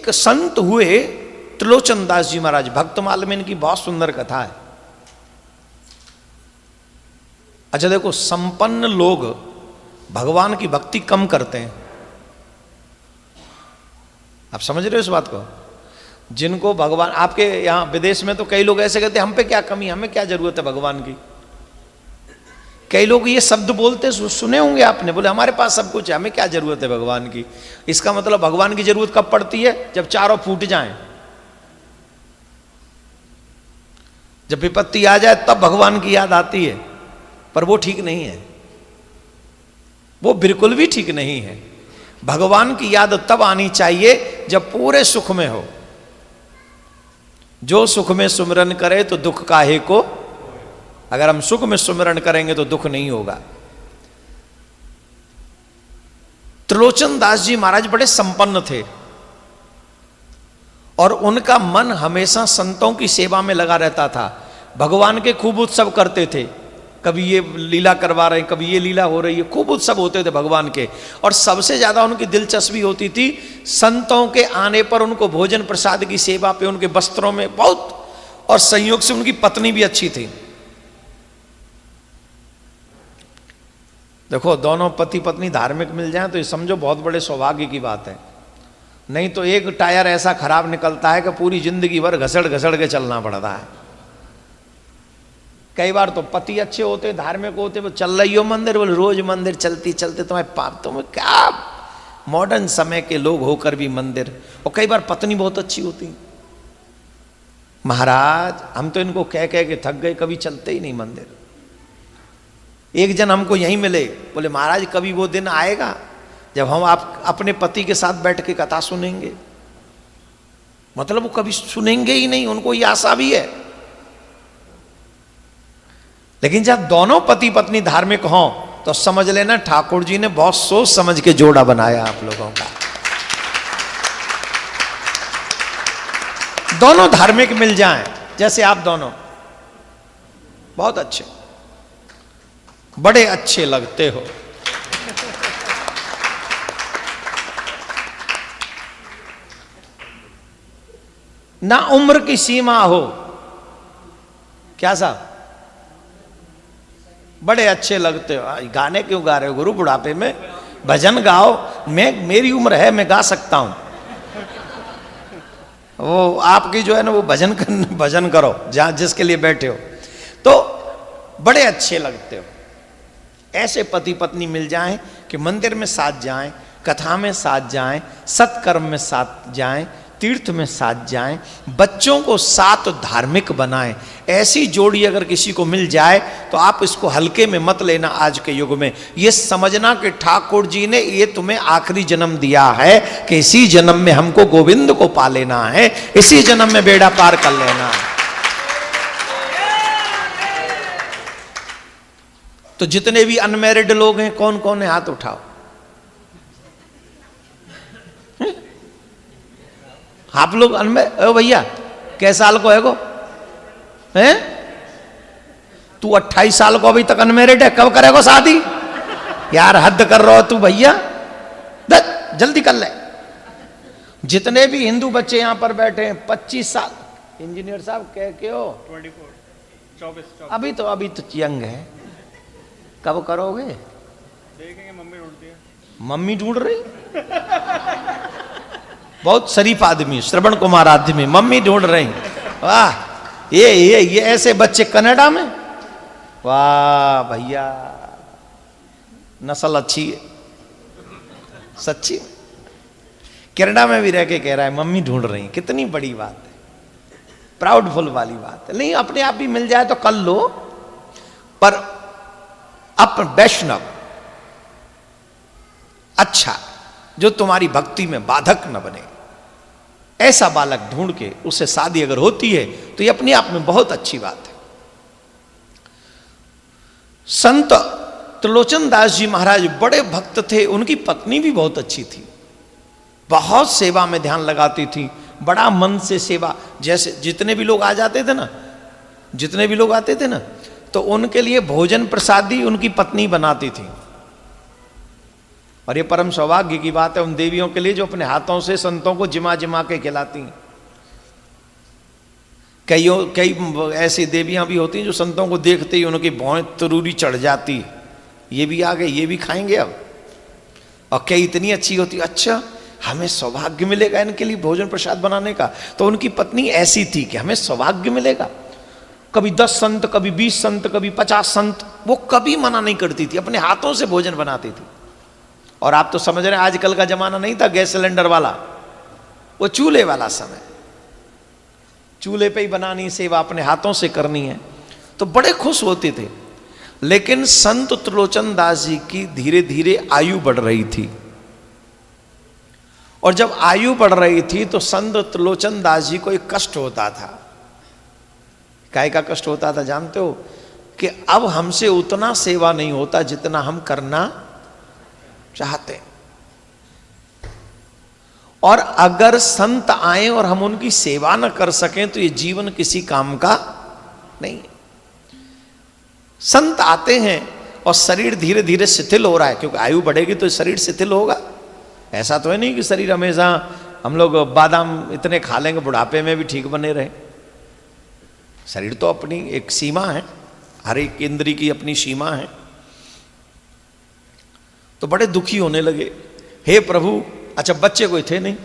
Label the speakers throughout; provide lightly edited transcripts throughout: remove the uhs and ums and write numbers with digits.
Speaker 1: एक संत हुए त्रिलोचन दास जी महाराज, भक्तमाल में इनकी बहुत सुंदर कथा है। अच्छा देखो, संपन्न लोग भगवान की भक्ति कम करते हैं। आप समझ रहे हो इस बात को? जिनको भगवान, आपके यहां विदेश में तो कई लोग ऐसे कहते हैं हम पे क्या कमी, हमें क्या जरूरत है भगवान की। कई लोग ये शब्द बोलते सुने होंगे आपने, बोले हमारे पास सब कुछ है, हमें क्या जरूरत है भगवान की। इसका मतलब भगवान की जरूरत कब पड़ती है? जब चारों फूट जाएं, जब विपत्ति आ जाए तब भगवान की याद आती है। पर वो ठीक नहीं है, वो बिल्कुल भी ठीक नहीं है। भगवान की याद तब आनी चाहिए जब पूरे सुख में हो। जो सुख में सुमिरन करे तो दुख काहे को। अगर हम सुख में सुमिरन करेंगे तो दुख नहीं होगा। त्रिलोचन दास जी महाराज बड़े संपन्न थे और उनका मन हमेशा संतों की सेवा में लगा रहता था। भगवान के खूब उत्सव करते थे, कभी ये लीला करवा रहे हैं, कभी ये लीला हो रही है, खूब उत्सव होते थे भगवान के। और सबसे ज्यादा उनकी दिलचस्पी होती थी संतों के आने पर उनको भोजन प्रसाद की सेवा पे, उनके वस्त्रों में बहुत, और संयोग से उनकी पत्नी भी अच्छी थी। देखो, दोनों पति पत्नी धार्मिक मिल जाए तो ये समझो बहुत बड़े सौभाग्य की बात है। नहीं तो एक टायर ऐसा खराब निकलता है कि पूरी जिंदगी भर घसड़ घसड़ के चलना पड़ता है। कई बार तो पति अच्छे होते, धार्मिक होते, वो चल रही हो मंदिर, बोले रोज मंदिर चलती चलते तुम्हें पाप, तुम्हें क्या मॉडर्न समय के लोग होकर भी मंदिर। और कई बार पत्नी बहुत अच्छी होती, महाराज हम तो इनको कह कह के थक गए, कभी चलते ही नहीं मंदिर। एक जन हमको यहीं मिले, बोले महाराज कभी वो दिन आएगा जब हम आप अपने पति के साथ बैठ के कथा सुनेंगे। मतलब वो कभी सुनेंगे ही नहीं, उनको ये आशा भी है। लेकिन जब दोनों पति पत्नी धार्मिक हों तो समझ लेना ठाकुर जी ने बहुत सोच समझ के जोड़ा बनाया आप लोगों का। दोनों धार्मिक मिल जाएं, जैसे आप दोनों बहुत अच्छे, बड़े अच्छे लगते हो। ना उम्र की सीमा हो, क्या साहब, बड़े अच्छे लगते हो। गाने क्यों गा रहे हो गुरु बुढ़ापे में? भजन गाओ, मेरी उम्र है, मैं गा सकता हूं। वो आपकी जो है ना, वो भजन करो जहां जिसके लिए बैठे हो। तो बड़े अच्छे लगते हो। ऐसे पति पत्नी मिल जाएं कि मंदिर में साथ जाएं, कथा में साथ जाएं, सत्कर्म में साथ जाएं, तीर्थ में साथ जाएं, बच्चों को साथ धार्मिक बनाएं। ऐसी जोड़ी अगर किसी को मिल जाए तो आप इसको हल्के में मत लेना। आज के युग में ये समझना कि ठाकुर जी ने ये तुम्हें आखिरी जन्म दिया है कि इसी जन्म में हमको गोविंद को पा लेना है, इसी जन्म में बेड़ा पार कर लेना है। तो जितने भी अनमैरिड लोग हैं, कौन कौन है हाथ उठाओ। आप लोग ओ भैया कै साल को है को हैं? तू 28 साल को अभी तक अनमैरिड है, कब करेगा शादी? यार हद कर रहा हो तू भैया, जल्दी कर ले। जितने भी हिंदू बच्चे यहां पर बैठे हैं 25 साल, इंजीनियर साहब कह के हो 24 अभी तो यंग है, कब करोगे?
Speaker 2: देखेंगे, मम्मी ढूंढती है।
Speaker 1: मम्मी ढूंढ रही? बहुत शरीफ आदमी, श्रवण कुमार आदमी, मम्मी ढूंढ रही। वाह, ये ऐसे बच्चे कनाडा में, वाह भैया नस्ल अच्छी है सच्ची। कनाडा में भी रह के कह रहा है मम्मी ढूंढ रही। कितनी बड़ी बात है, प्राउडफुल वाली बात है। नहीं, अपने आप भी मिल जाए तो कर लो, पर अप वैष्णव अच्छा, जो तुम्हारी भक्ति में बाधक न बने, ऐसा बालक ढूंढ के उससे शादी अगर होती है तो ये अपने आप में बहुत अच्छी बात है। संत त्रिलोचन दास जी महाराज बड़े भक्त थे, उनकी पत्नी भी बहुत अच्छी थी, बहुत सेवा में ध्यान लगाती थी, बड़ा मन से सेवा। जैसे जितने भी लोग आ जाते थे ना, तो उनके लिए भोजन प्रसादी उनकी पत्नी बनाती थी। और ये परम सौभाग्य की बात है उन देवियों के लिए जो अपने हाथों से संतों को जिमा जिमा के खिलाती हैं। कई ऐसी देवियां भी होती हैं जो संतों को देखते ही उनकी भौं तरूरी चढ़ जाती है, ये भी आ गए, ये भी खाएंगे अब। और कई इतनी अच्छी होती, अच्छा हमें सौभाग्य मिलेगा इनके लिए भोजन प्रसाद बनाने का। तो उनकी पत्नी ऐसी थी कि हमें सौभाग्य मिलेगा। कभी 10 संत, कभी 20 संत, कभी 50 संत, वो कभी मना नहीं करती थी, अपने हाथों से भोजन बनाती थी। और आप तो समझ रहे हैं आजकल का जमाना नहीं था गैस सिलेंडर वाला, वो चूल्हे वाला समय, चूल्हे पे ही बनानी सेवा, अपने हाथों से करनी है, तो बड़े खुश होते थे। लेकिन संत त्रिलोचन दास जी की धीरे धीरे आयु बढ़ रही थी, और जब आयु बढ़ रही थी तो संत त्रिलोचन दास जी को एक कष्ट होता था। काय का कष्ट होता था जानते हो? कि अब हमसे उतना सेवा नहीं होता जितना हम करना चाहते हैं, और अगर संत आए और हम उनकी सेवा न कर सकें तो ये जीवन किसी काम का नहीं है। संत आते हैं और शरीर धीरे धीरे शिथिल हो रहा है, क्योंकि आयु बढ़ेगी तो शरीर शिथिल होगा। ऐसा तो है नहीं कि शरीर हमेशा हम लोग बादाम इतने खा लेंगे बुढ़ापे में भी ठीक बने रहे। शरीर तो अपनी एक सीमा है, हर एक इंद्री की अपनी सीमा है। तो बड़े दुखी होने लगे, हे प्रभु। अच्छा बच्चे कोई थे नहीं,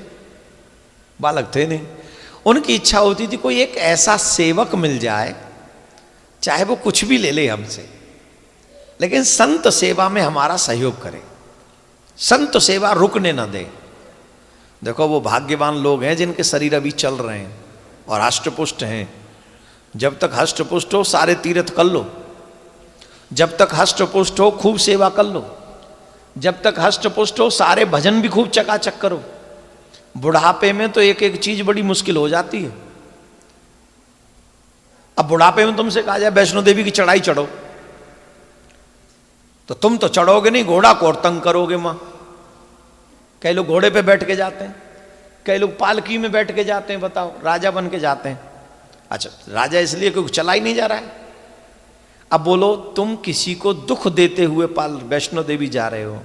Speaker 1: बालक थे नहीं, उनकी इच्छा होती थी कोई एक ऐसा सेवक मिल जाए, चाहे वो कुछ भी ले ले हमसे, लेकिन संत सेवा में हमारा सहयोग करे, संत सेवा रुकने ना दे। देखो वो भाग्यवान लोग हैं जिनके शरीर अभी चल रहे हैं और हष्टपुष्ट हैं। जब तक हष्टपुष्ट हो सारे तीर्थ कर लो, जब तक हष्टपुष्ट हो खूब सेवा कर लो, जब तक हष्टपुष्ट हो सारे भजन भी खूब चकाचक करो। बुढ़ापे में तो एक एक चीज बड़ी मुश्किल हो जाती है। अब बुढ़ापे में तुमसे कहा जाए वैष्णो देवी की चढ़ाई चढ़ो, तो तुम तो चढ़ोगे नहीं, घोड़ा को और तंग करोगे मां। कई लोग घोड़े पे बैठ के जाते हैं, कई लोग पालकी में बैठ के जाते हैं, बताओ राजा बन के जाते हैं। अच्छा राजा इसलिए क्योंकि चला ही नहीं जा रहा है। अब बोलो तुम किसी को दुख देते हुए वैष्णो देवी जा रहे हो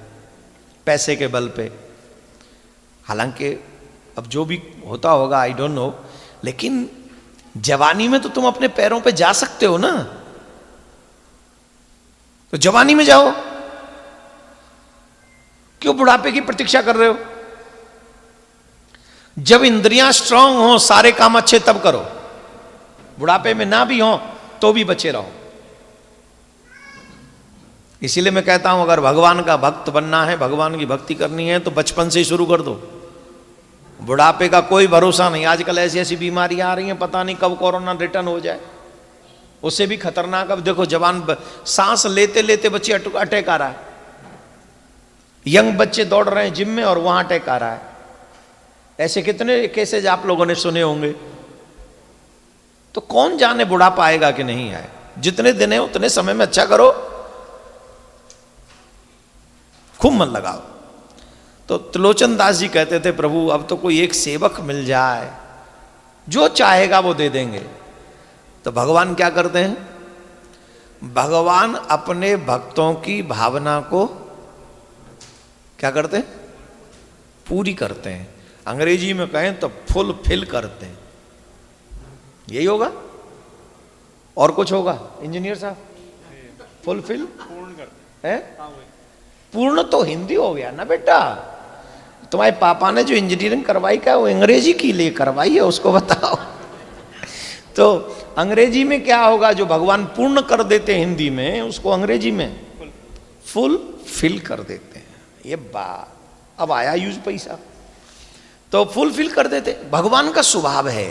Speaker 1: पैसे के बल पे, हालांकि अब जो भी होता होगा आई डोंट नो, लेकिन जवानी में तो तुम अपने पैरों पे जा सकते हो ना, तो जवानी में जाओ, क्यों बुढ़ापे की प्रतीक्षा कर रहे हो? जब इंद्रियां स्ट्रांग हो सारे काम अच्छे तब करो, बुढ़ापे में ना भी हो तो भी बचे रहो। इसीलिए मैं कहता हूं अगर भगवान का भक्त बनना है, भगवान की भक्ति करनी है तो बचपन से ही शुरू कर दो। बुढ़ापे का कोई भरोसा नहीं, आजकल ऐसी ऐसी बीमारियां आ रही हैं, पता नहीं कब कोरोना रिटर्न हो जाए, उससे भी खतरनाक। अब देखो जवान सांस लेते लेते बच्चे अटैक आ रहा है, यंग बच्चे दौड़ रहे हैं जिम में और वहां अटैक आ रहा है। ऐसे कितने केसेज आप लोगों ने सुने होंगे। तो कौन जाने बुढ़ापा आएगा कि नहीं आए। जितने दिन है उतने समय में अच्छा करो, खूब मन लगाओ। तो त्रिलोचन दास जी कहते थे प्रभु अब तो कोई एक सेवक मिल जाए, जो चाहेगा वो दे देंगे। तो भगवान क्या करते हैं? भगवान अपने भक्तों की भावना को क्या करते हैं? पूरी करते हैं। अंग्रेजी में कहें तो फुलफिल करते हैं। यही होगा और कुछ होगा इंजीनियर साहब? फुलफिल
Speaker 2: पूर्ण करते
Speaker 1: है।
Speaker 2: हाँ वही।
Speaker 1: पूर्ण तो हिंदी हो गया ना बेटा, तुम्हारे पापा ने जो इंजीनियरिंग करवाई क्या वो अंग्रेजी के लिए करवाई है, उसको बताओ। तो अंग्रेजी में क्या होगा? जो भगवान पूर्ण कर देते हैं हिंदी में, उसको अंग्रेजी में फुलफिल कर देते हैं। ये बात अब आया यूज पैसा, तो फुलफिल कर देते। भगवान का स्वभाव है,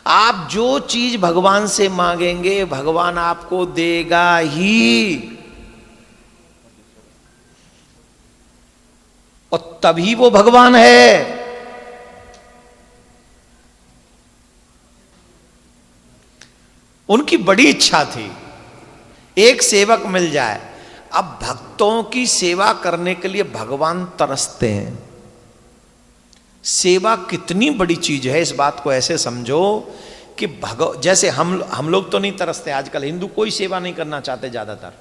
Speaker 1: आप जो चीज भगवान से मांगेंगे भगवान आपको देगा ही, और तभी वो भगवान है। उनकी बड़ी इच्छा थी एक सेवक मिल जाए। अब भक्तों की सेवा करने के लिए भगवान तरसते हैं। सेवा कितनी बड़ी चीज है, इस बात को ऐसे समझो कि जैसे हम लोग तो नहीं तरसते। आजकल हिंदू कोई सेवा नहीं करना चाहते, ज्यादातर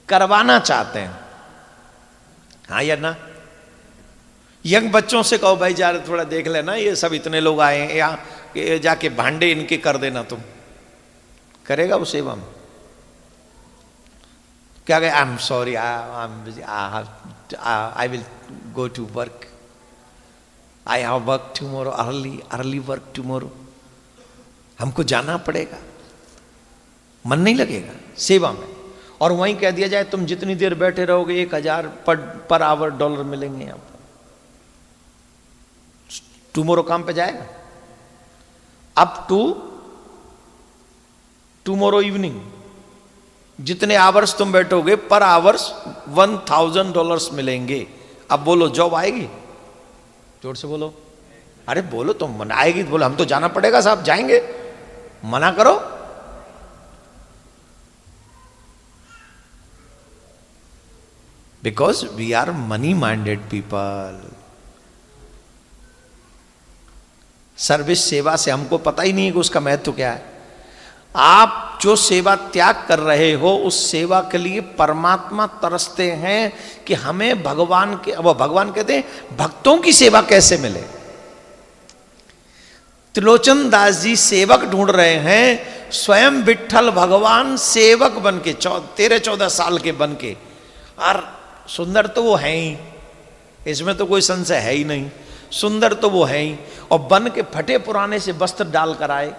Speaker 1: करवाना चाहते हैं। हाँ या ना? यंग बच्चों से कहो भाई जा थोड़ा देख लेना, ये सब इतने लोग आए हैं यहाँ, जाके भांडे इनके कर देना तुम। करेगा वो सेवा में? क्या कहे, I am sorry, I will go to work, I have work tomorrow, early work tomorrow. हमको जाना पड़ेगा, मन नहीं लगेगा सेवा में। और वहीं कह दिया जाए तुम जितनी देर बैठे रहोगे 1000 पर आवर डॉलर मिलेंगे आपको। टुमारो काम पे जाएगा? अप टू टुमारो इवनिंग जितने आवर्स तुम बैठोगे पर आवर्स $1000 मिलेंगे। अब बोलो जॉब आएगी? जोर से बोलो। अरे बोलो तुम, मन आएगी तो बोलो हम तो जाना पड़ेगा साहब, जाएंगे, मना करो। Because we are money minded people. Service सेवा से हमको पता ही नहीं है कि उसका महत्व क्या है। आप जो सेवा त्याग कर रहे हो उस सेवा के लिए परमात्मा तरसते हैं कि हमें भगवान के, वो भगवान कहते हैं भक्तों की सेवा कैसे मिले। त्रिलोचन दास जी सेवक ढूंढ रहे हैं, स्वयं विट्ठल भगवान सेवक बन के 13-14 साल के बन के। और सुंदर तो वो है ही, इसमें तो कोई संशय है ही नहीं, सुंदर तो वो है ही। और बन के फटे पुराने से वस्त्र डालकर आए,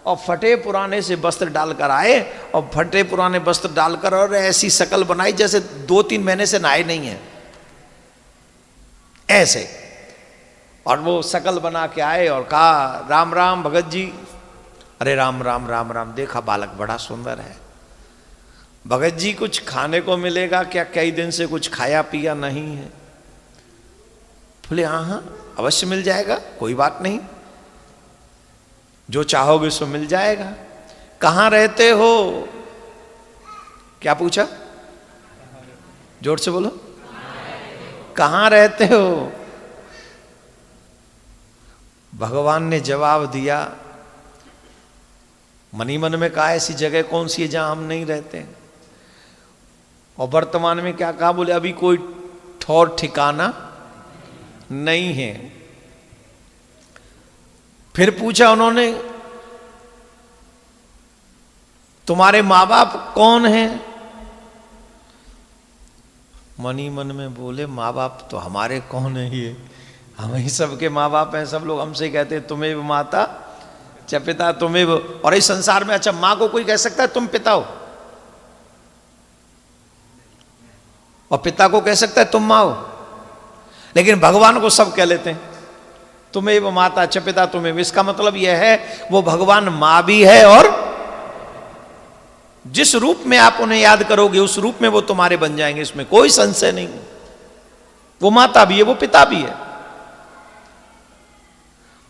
Speaker 1: और फटे पुराने से वस्त्र डालकर आए, और फटे पुराने वस्त्र डालकर और ऐसी शकल बनाई जैसे 2-3 महीने से नहाए नहीं है, ऐसे। और वो शकल बना के आए और कहा राम राम भगत जी। अरे राम राम राम राम, देखा बालक बड़ा सुंदर है। भगत जी कुछ खाने को मिलेगा क्या? कई दिन से कुछ खाया पिया नहीं है। बोले हाँ हाँ अवश्य मिल जाएगा, कोई बात नहीं, जो चाहोगे सो मिल जाएगा। कहाँ रहते हो? क्या पूछा? जोर से बोलो, कहाँ रहते हो? भगवान ने जवाब दिया, मनी मन में कहा ऐसी जगह कौन सी है जहां हम नहीं रहते। और वर्तमान में क्या कहा? बोले अभी कोई ठौर ठिकाना नहीं है। फिर पूछा उन्होंने तुम्हारे माँ बाप कौन हैं? मनी मन में बोले माँ बाप तो हमारे कौन है, ये हम ही सबके माँ बाप हैं। सब लोग हमसे कहते हैं तुम्हें वो माता च पिता, तुम्हें वो। और इस संसार में अच्छा माँ को कोई कह सकता है तुम पिता हो, और पिता को कह सकता है तुम माँ हो, लेकिन भगवान को सब कह लेते हैं तुम्हें वो माता च पिता तुम्हें। इसका मतलब यह है वो भगवान माँ भी है, और जिस रूप में आप उन्हें याद करोगे उस रूप में वो तुम्हारे बन जाएंगे, इसमें कोई संशय नहीं। वो माता भी है, वो पिता भी है।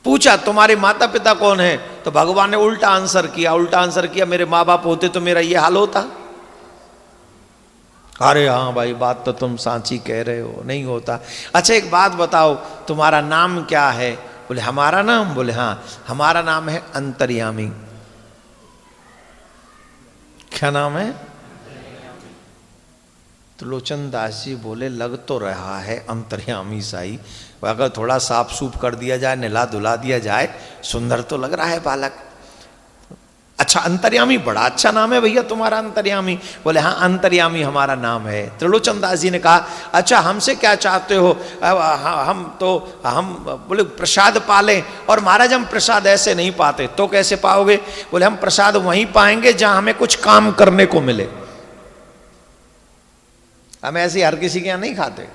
Speaker 1: पूछा तुम्हारे माता पिता कौन है? तो भगवान ने उल्टा आंसर किया। उल्टा आंसर किया, मेरे माँ बाप होते तो मेरा ये हाल होता। अरे हाँ भाई बात तो तुम सांची कह रहे हो, नहीं होता। अच्छा एक बात बताओ, तुम्हारा नाम क्या है? बोले हमारा नाम? बोले हाँ हमारा नाम है अंतर्यामी। क्या नाम है? तो लोचन दास जी बोले लग तो रहा है अंतर्यामी साई, अगर थोड़ा साफ सूफ कर दिया जाए, नहला धुला दिया जाए, सुंदर तो लग रहा है बालक। अच्छा अंतर्यामी, बड़ा अच्छा नाम है भैया तुम्हारा अंतर्यामी। बोले हाँ अंतर्यामी हमारा नाम है। त्रिलोचन दास जी ने कहा अच्छा हमसे क्या चाहते हो? हम बोले प्रसाद पालें। और महाराज हम प्रसाद ऐसे नहीं पाते। तो कैसे पाओगे? बोले हम प्रसाद वहीं पाएंगे जहां हमें कुछ काम करने को मिले। हम ऐसे हर किसी के यहां नहीं खाते,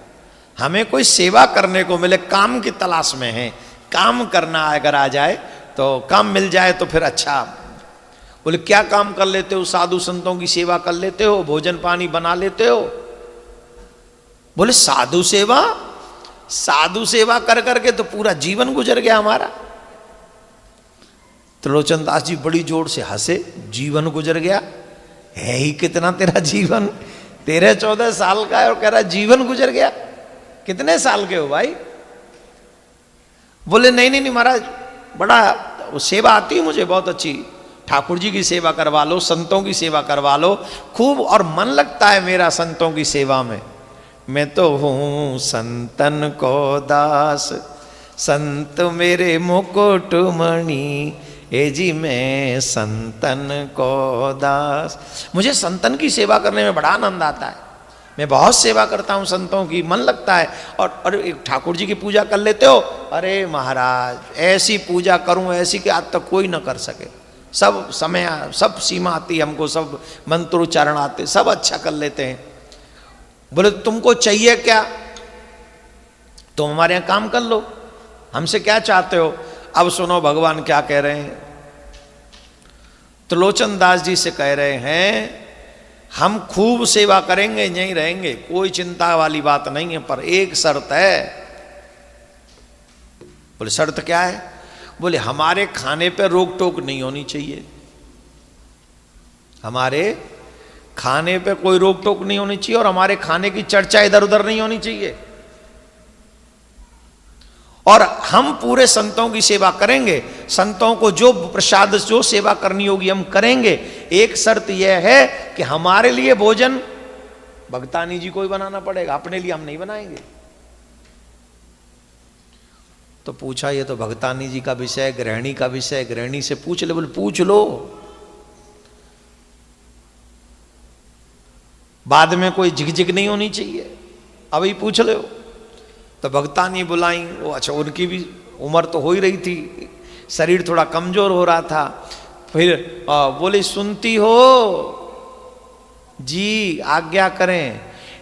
Speaker 1: हमें कोई सेवा करने को मिले, काम की तलाश में है। काम करना अगर आ जाए तो काम मिल जाए तो फिर अच्छा। बोले क्या काम कर लेते हो? साधु संतों की सेवा कर लेते हो, भोजन पानी बना लेते हो। बोले साधु सेवा? साधु सेवा कर करके तो पूरा जीवन गुजर गया हमारा। त्रिलोचन दास जी बड़ी जोर से हंसे, जीवन गुजर गया? है ही कितना तेरा जीवन, 13-14 साल का है और कह रहा जीवन गुजर गया। कितने साल के हो भाई? बोले नहीं नहीं नहीं महाराज, बड़ा सेवा आती है मुझे बहुत अच्छी, ठाकुर जी की सेवा करवा लो, संतों की सेवा करवा लो खूब, और मन लगता है मेरा संतों की सेवा में। मैं तो हूँ संतन को दास, संत मेरे मुकुट मणि, ए जी मैं संतन को दास। मुझे संतन की सेवा करने में बड़ा आनंद आता है। मैं बहुत सेवा करता हूँ संतों की, मन लगता है। और एक ठाकुर जी की पूजा कर लेते हो, अरे महाराज ऐसी पूजा करूँ ऐसी कि आज तक कोई ना कर सके। सब समय, सब सीमा आती है हमको, सब मंत्रोच्चारण आते, सब अच्छा कर लेते हैं। बोले तुमको चाहिए क्या, तुम हमारे यहाँ काम कर लो, हमसे क्या चाहते हो। अब सुनो भगवान क्या कह रहे हैं। त्रिलोचन दास जी से कह रहे हैं, हम खूब सेवा करेंगे, यहीं रहेंगे, कोई चिंता वाली बात नहीं है, पर एक शर्त है। बोले शर्त क्या है। बोले हमारे खाने पे रोक टोक नहीं होनी चाहिए, हमारे खाने पे कोई रोक टोक नहीं होनी चाहिए, और हमारे खाने की चर्चा इधर उधर नहीं होनी चाहिए, और हम पूरे संतों की सेवा करेंगे, संतों को जो प्रसाद जो सेवा करनी होगी हम करेंगे। एक शर्त यह है कि हमारे लिए भोजन भगतानी जी को ही बनाना पड़ेगा, अपने लिए हम नहीं बनाएंगे। तो पूछा ये तो भगतानी जी का विषय, गृहिणी का विषय, गृहिणी से पूछ ले। बोले पूछ लो, बाद में कोई झिकझिक नहीं होनी चाहिए, अभी पूछ लो। तो भगतानी बुलाई, वो अच्छा उनकी भी उम्र तो हो ही रही थी, शरीर थोड़ा कमजोर हो रहा था। फिर बोले सुनती हो जी, आज्ञा करें।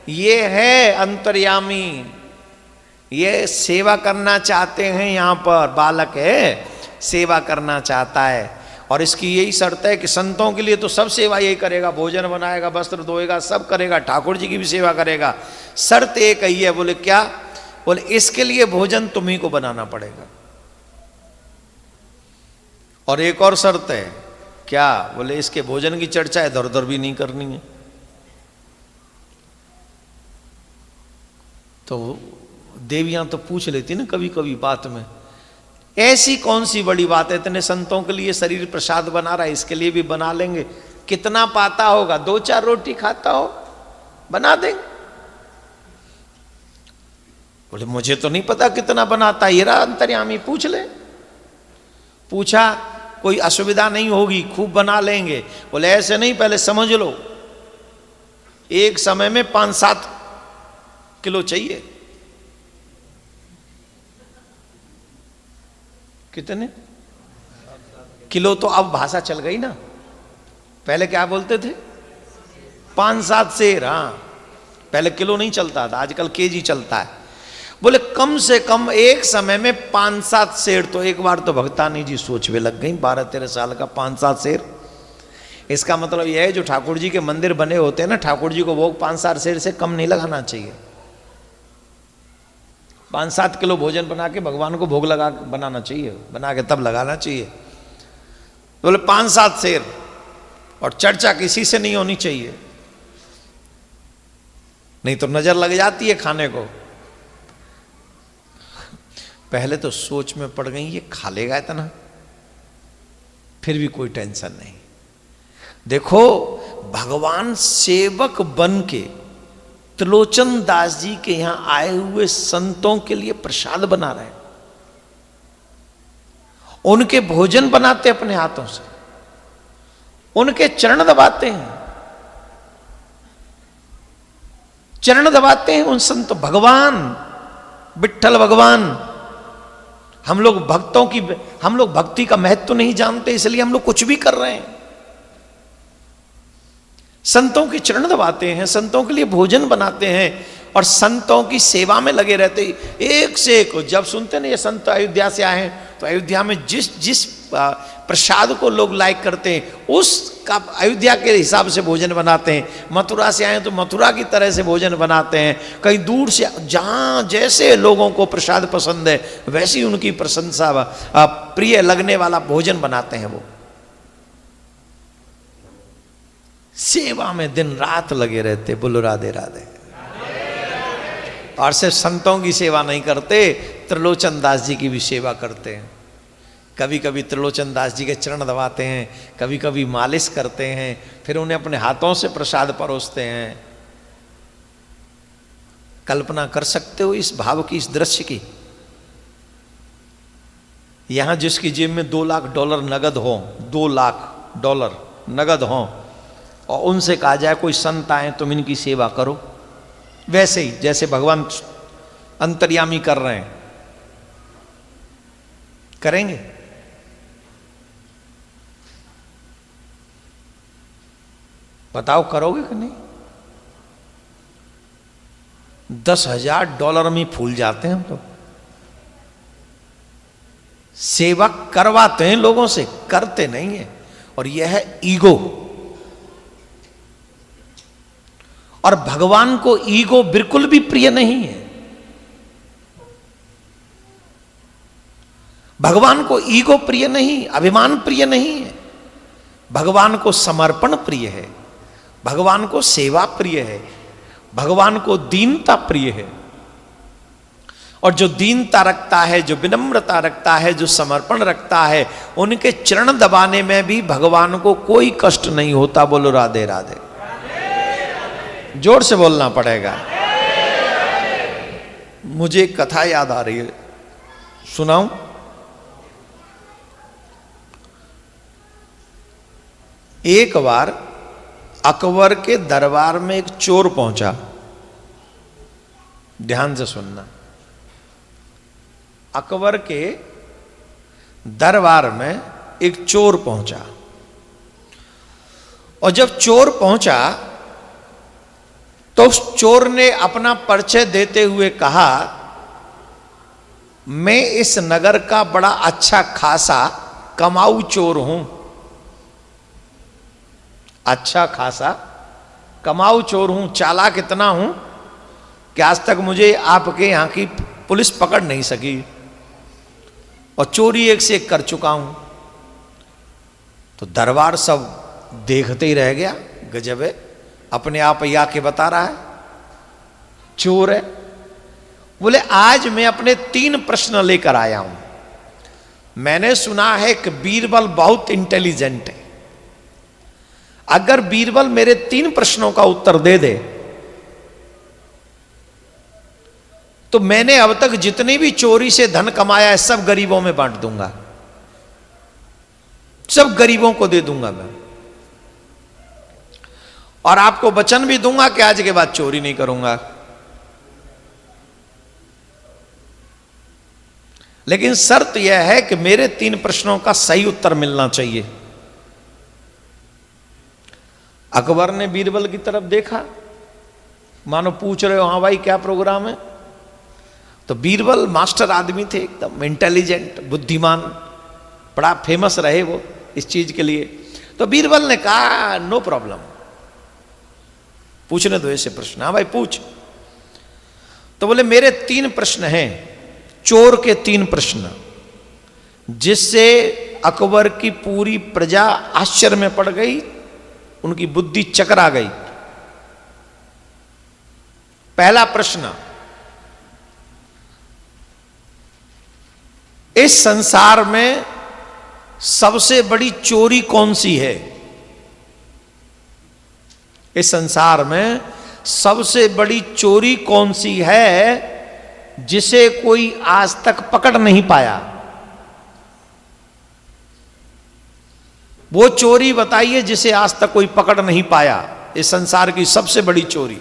Speaker 1: ये है अंतर्यामी, ये सेवा करना चाहते हैं, यहाँ पर बालक है सेवा करना चाहता है, और इसकी यही शर्त है कि संतों के लिए तो सब सेवा यही करेगा, भोजन बनाएगा, वस्त्र धोएगा, सब करेगा, ठाकुर जी की भी सेवा करेगा। शर्त एक ही है। बोले क्या। बोले इसके लिए भोजन तुम्ही को बनाना पड़ेगा, और एक और शर्त है। क्या। बोले इसके भोजन की चर्चा इधर उधर भी नहीं करनी है। तो देवियां तो पूछ लेती ना कभी कभी बात में, ऐसी कौन सी बड़ी बात है, इतने संतों के लिए शरीर प्रसाद बना रहा है, इसके लिए भी बना लेंगे। कितना पाता होगा, 2-4 रोटी खाता हो, बना देंगे। बोले मुझे तो नहीं पता कितना बनाता है, ये रहा अंतर्यामी, पूछ ले। पूछा, कोई असुविधा नहीं होगी, खूब बना लेंगे। बोले ऐसे नहीं, पहले समझ लो, एक समय में 5-7 किलो चाहिए। कितने किलो, तो अब भाषा चल गई ना, पहले क्या बोलते थे, 5-7 सेर। हाँ, पहले किलो नहीं चलता था, आजकल केजी चलता है। बोले कम से कम एक समय में 5-7 सेर। तो एक बार तो भगतानी जी सोचने लग गई, 12-13 साल का 5-7 सेर। इसका मतलब यह है जो ठाकुर जी के मंदिर बने होते हैं ना, ठाकुर जी को भोग 5-7 सेर से कम नहीं लगाना चाहिए। 5-7 किलो भोजन बना के भगवान को भोग लगा बनाना चाहिए, बना के तब लगाना चाहिए। बोले 5-7 सेर, और चर्चा किसी से नहीं होनी चाहिए, नहीं तो नजर लग जाती है खाने को। पहले तो सोच में पड़ गई, ये खा लेगा इतना, फिर भी कोई टेंशन नहीं। देखो भगवान सेवक बन के त्रिलोचन दास जी के यहां आए हुए संतों के लिए प्रसाद बना रहे हैं, उनके भोजन बनाते अपने हाथों से, उनके चरण दबाते हैं, चरण दबाते हैं उन संत भगवान विठ्ठल भगवान। हम लोग भक्ति का महत्व नहीं जानते, इसलिए हम लोग कुछ भी कर रहे हैं। संतों के चरण दबाते हैं, संतों के लिए भोजन बनाते हैं, और संतों की सेवा में लगे रहते। एक से एक, जब सुनते ना ये संत अयोध्या से आए हैं, तो अयोध्या में जिस प्रसाद को लोग लाइक करते हैं उसका अयोध्या के हिसाब से भोजन बनाते हैं। मथुरा से आए तो मथुरा की तरह से भोजन बनाते हैं। कहीं दूर से, जहाँ जैसे लोगों को प्रसाद पसंद है वैसी उनकी प्रशंसा प्रिय लगने वाला भोजन बनाते हैं। वो सेवा में दिन रात लगे रहते। बोलो राधे राधे। और सिर्फ संतों की सेवा नहीं करते, त्रिलोचन दास जी की भी सेवा करते हैं। कभी कभी त्रिलोचन दास जी के चरण दबाते हैं, कभी कभी मालिश करते हैं, फिर उन्हें अपने हाथों से प्रसाद परोसते हैं। कल्पना कर सकते हो इस भाव की, इस दृश्य की? यहां जिसकी जेब में $2 लाख नगद हो, $2 लाख नगद हो, और उनसे कहा जाए कोई संत आए तुम इनकी सेवा करो, वैसे ही जैसे भगवान अंतर्यामी कर रहे हैं, करेंगे? बताओ करोगे कि नहीं? $10,000 में फूल जाते हैं हम तो। सेवा करवाते हैं लोगों से, करते नहीं है। और यह है ईगो। और भगवान को ईगो बिल्कुल भी प्रिय नहीं है। भगवान को ईगो प्रिय नहीं, अभिमान प्रिय नहीं है। भगवान को समर्पण प्रिय है, भगवान को सेवा प्रिय है, भगवान को दीनता प्रिय है। और जो दीनता रखता है, जो विनम्रता रखता है, जो समर्पण रखता है, उनके चरण दबाने में भी भगवान को कोई कष्ट नहीं होता। बोलो राधे राधे। जोर से बोलना पड़ेगा। मुझे एक कथा याद आ रही है, सुनाऊं? एक बार अकबर के दरबार में एक चोर पहुंचा। ध्यान से सुनना। अकबर के दरबार में एक चोर पहुंचा, और जब चोर पहुंचा तो उस चोर ने अपना परिचय देते हुए कहा, मैं इस नगर का बड़ा अच्छा खासा कमाऊ चोर हूं। अच्छा खासा कमाऊ चोर हूं, चालाक इतना हूं कि आज तक मुझे आपके यहां की पुलिस पकड़ नहीं सकी, और चोरी एक से एक कर चुका हूं। तो दरबार सब देखते ही रह गया। गजब है, अपने आप ही आके बता रहा है चोर है। बोले आज मैं अपने 3 प्रश्न लेकर आया हूं। मैंने सुना है कि बीरबल बहुत इंटेलिजेंट है। अगर बीरबल मेरे 3 प्रश्नों का उत्तर दे दे तो मैंने अब तक जितनी भी चोरी से धन कमाया है सब गरीबों में बांट दूंगा, सब गरीबों को दे दूंगा मैं, और आपको वचन भी दूंगा कि आज के बाद चोरी नहीं करूंगा। लेकिन शर्त यह है कि मेरे 3 प्रश्नों का सही उत्तर मिलना चाहिए। अकबर ने बीरबल की तरफ देखा, मानो पूछ रहे हो हाँ भाई क्या प्रोग्राम है। तो बीरबल मास्टर आदमी थे, एकदम इंटेलिजेंट, बुद्धिमान, बड़ा फेमस रहे वो इस चीज के लिए। तो बीरबल ने कहा नो प्रॉब्लम, पूछने दो ऐसे प्रश्न। हाँ भाई पूछ। तो बोले मेरे 3 प्रश्न हैं, चोर के 3 प्रश्न, जिससे अकबर की पूरी प्रजा आश्चर्य में पड़ गई, उनकी बुद्धि चकरा गई। पहला प्रश्न, इस संसार में सबसे बड़ी चोरी कौन सी है? इस संसार में सबसे बड़ी चोरी कौन सी है जिसे कोई आज तक पकड़ नहीं पाया? वो चोरी बताइए जिसे आज तक कोई पकड़ नहीं पाया, इस संसार की सबसे बड़ी चोरी।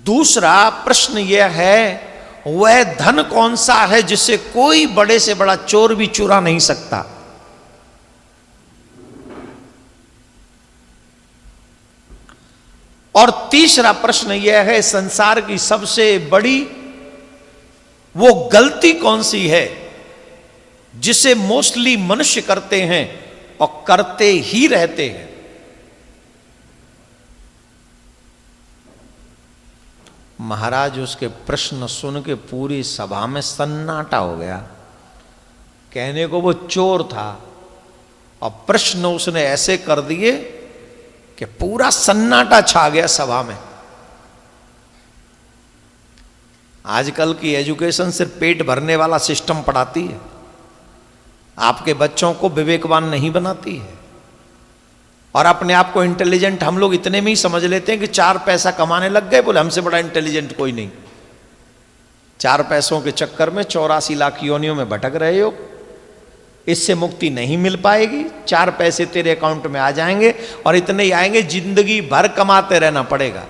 Speaker 1: दूसरा प्रश्न यह है, वह धन कौन सा है जिसे कोई बड़े से बड़ा चोर भी चुरा नहीं सकता? और तीसरा प्रश्न यह है, संसार की सबसे बड़ी वो गलती कौन सी है जिसे मोस्टली मनुष्य करते हैं और करते ही रहते हैं? महाराज उसके प्रश्न सुन के पूरी सभा में सन्नाटा हो गया। कहने को वो चोर था और प्रश्न उसने ऐसे कर दिए कि पूरा सन्नाटा छा गया सभा में। आजकल की एजुकेशन सिर्फ पेट भरने वाला सिस्टम पढ़ाती है, आपके बच्चों को विवेकवान नहीं बनाती है। और अपने आप को इंटेलिजेंट हम लोग इतने में ही समझ लेते हैं कि 4 पैसा कमाने लग गए, बोले हमसे बड़ा इंटेलिजेंट कोई नहीं। 4 पैसों के चक्कर में 84 लाख योनियों में भटक रहे हो, इससे मुक्ति नहीं मिल पाएगी। 4 पैसे तेरे अकाउंट में आ जाएंगे और इतने ही आएंगे, जिंदगी भर कमाते रहना पड़ेगा।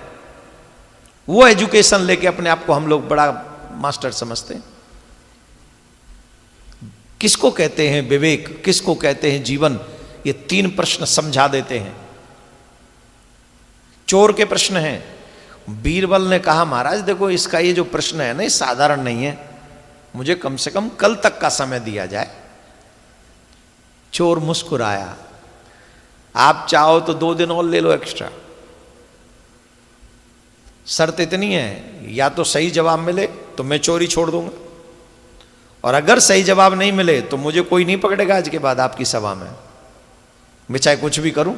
Speaker 1: वो एजुकेशन लेके अपने आप को हम लोग बड़ा मास्टर समझते हैं। किसको कहते हैं विवेक, किसको कहते हैं जीवन, ये 3 प्रश्न समझा देते हैं। चोर के प्रश्न हैं। बीरबल ने कहा महाराज देखो इसका ये जो प्रश्न है ना, ये साधारण नहीं है, मुझे कम से कम कल तक का समय दिया जाए। चोर मुस्कुराया, आप चाहो तो 2 दिन और ले लो एक्स्ट्रा, शर्त इतनी है या तो सही जवाब मिले तो मैं चोरी छोड़ दूंगा, और अगर सही जवाब नहीं मिले तो मुझे कोई नहीं पकड़ेगा आज के बाद आपकी सभा में, मैं चाहे कुछ भी करूं।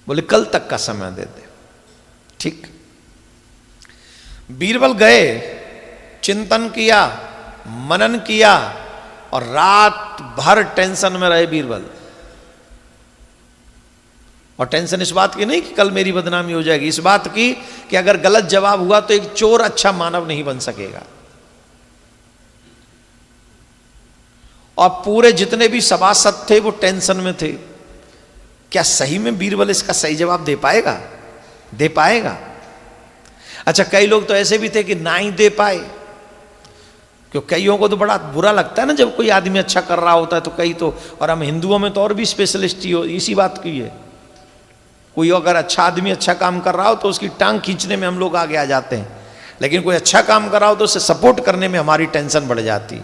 Speaker 1: बोले कल तक का समय दे दे। ठीक। बीरबल गए, चिंतन किया, मनन किया और रात भर टेंशन में रहे बीरबल। और टेंशन इस बात की नहीं कि कल मेरी बदनामी हो जाएगी, इस बात की कि अगर गलत जवाब हुआ तो एक चोर अच्छा मानव नहीं बन सकेगा। और पूरे जितने भी सभासद थे वो टेंशन में थे, क्या सही में बीरबल इसका सही जवाब दे पाएगा, दे पाएगा। अच्छा, कई लोग तो ऐसे भी थे कि ना ही दे पाए, क्योंकि कईयों को तो बड़ा बुरा लगता है ना जब कोई आदमी अच्छा कर रहा होता है तो कई तो, और हम हिंदुओं में तो और भी स्पेशलिस्ट ही हो इसी बात की है। कोई अगर अच्छा आदमी अच्छा काम कर रहा हो तो उसकी टांग खींचने में हम लोग आगे आ जाते हैं, लेकिन कोई अच्छा काम कर रहा हो तो उसे सपोर्ट करने में हमारी टेंशन बढ़ जाती।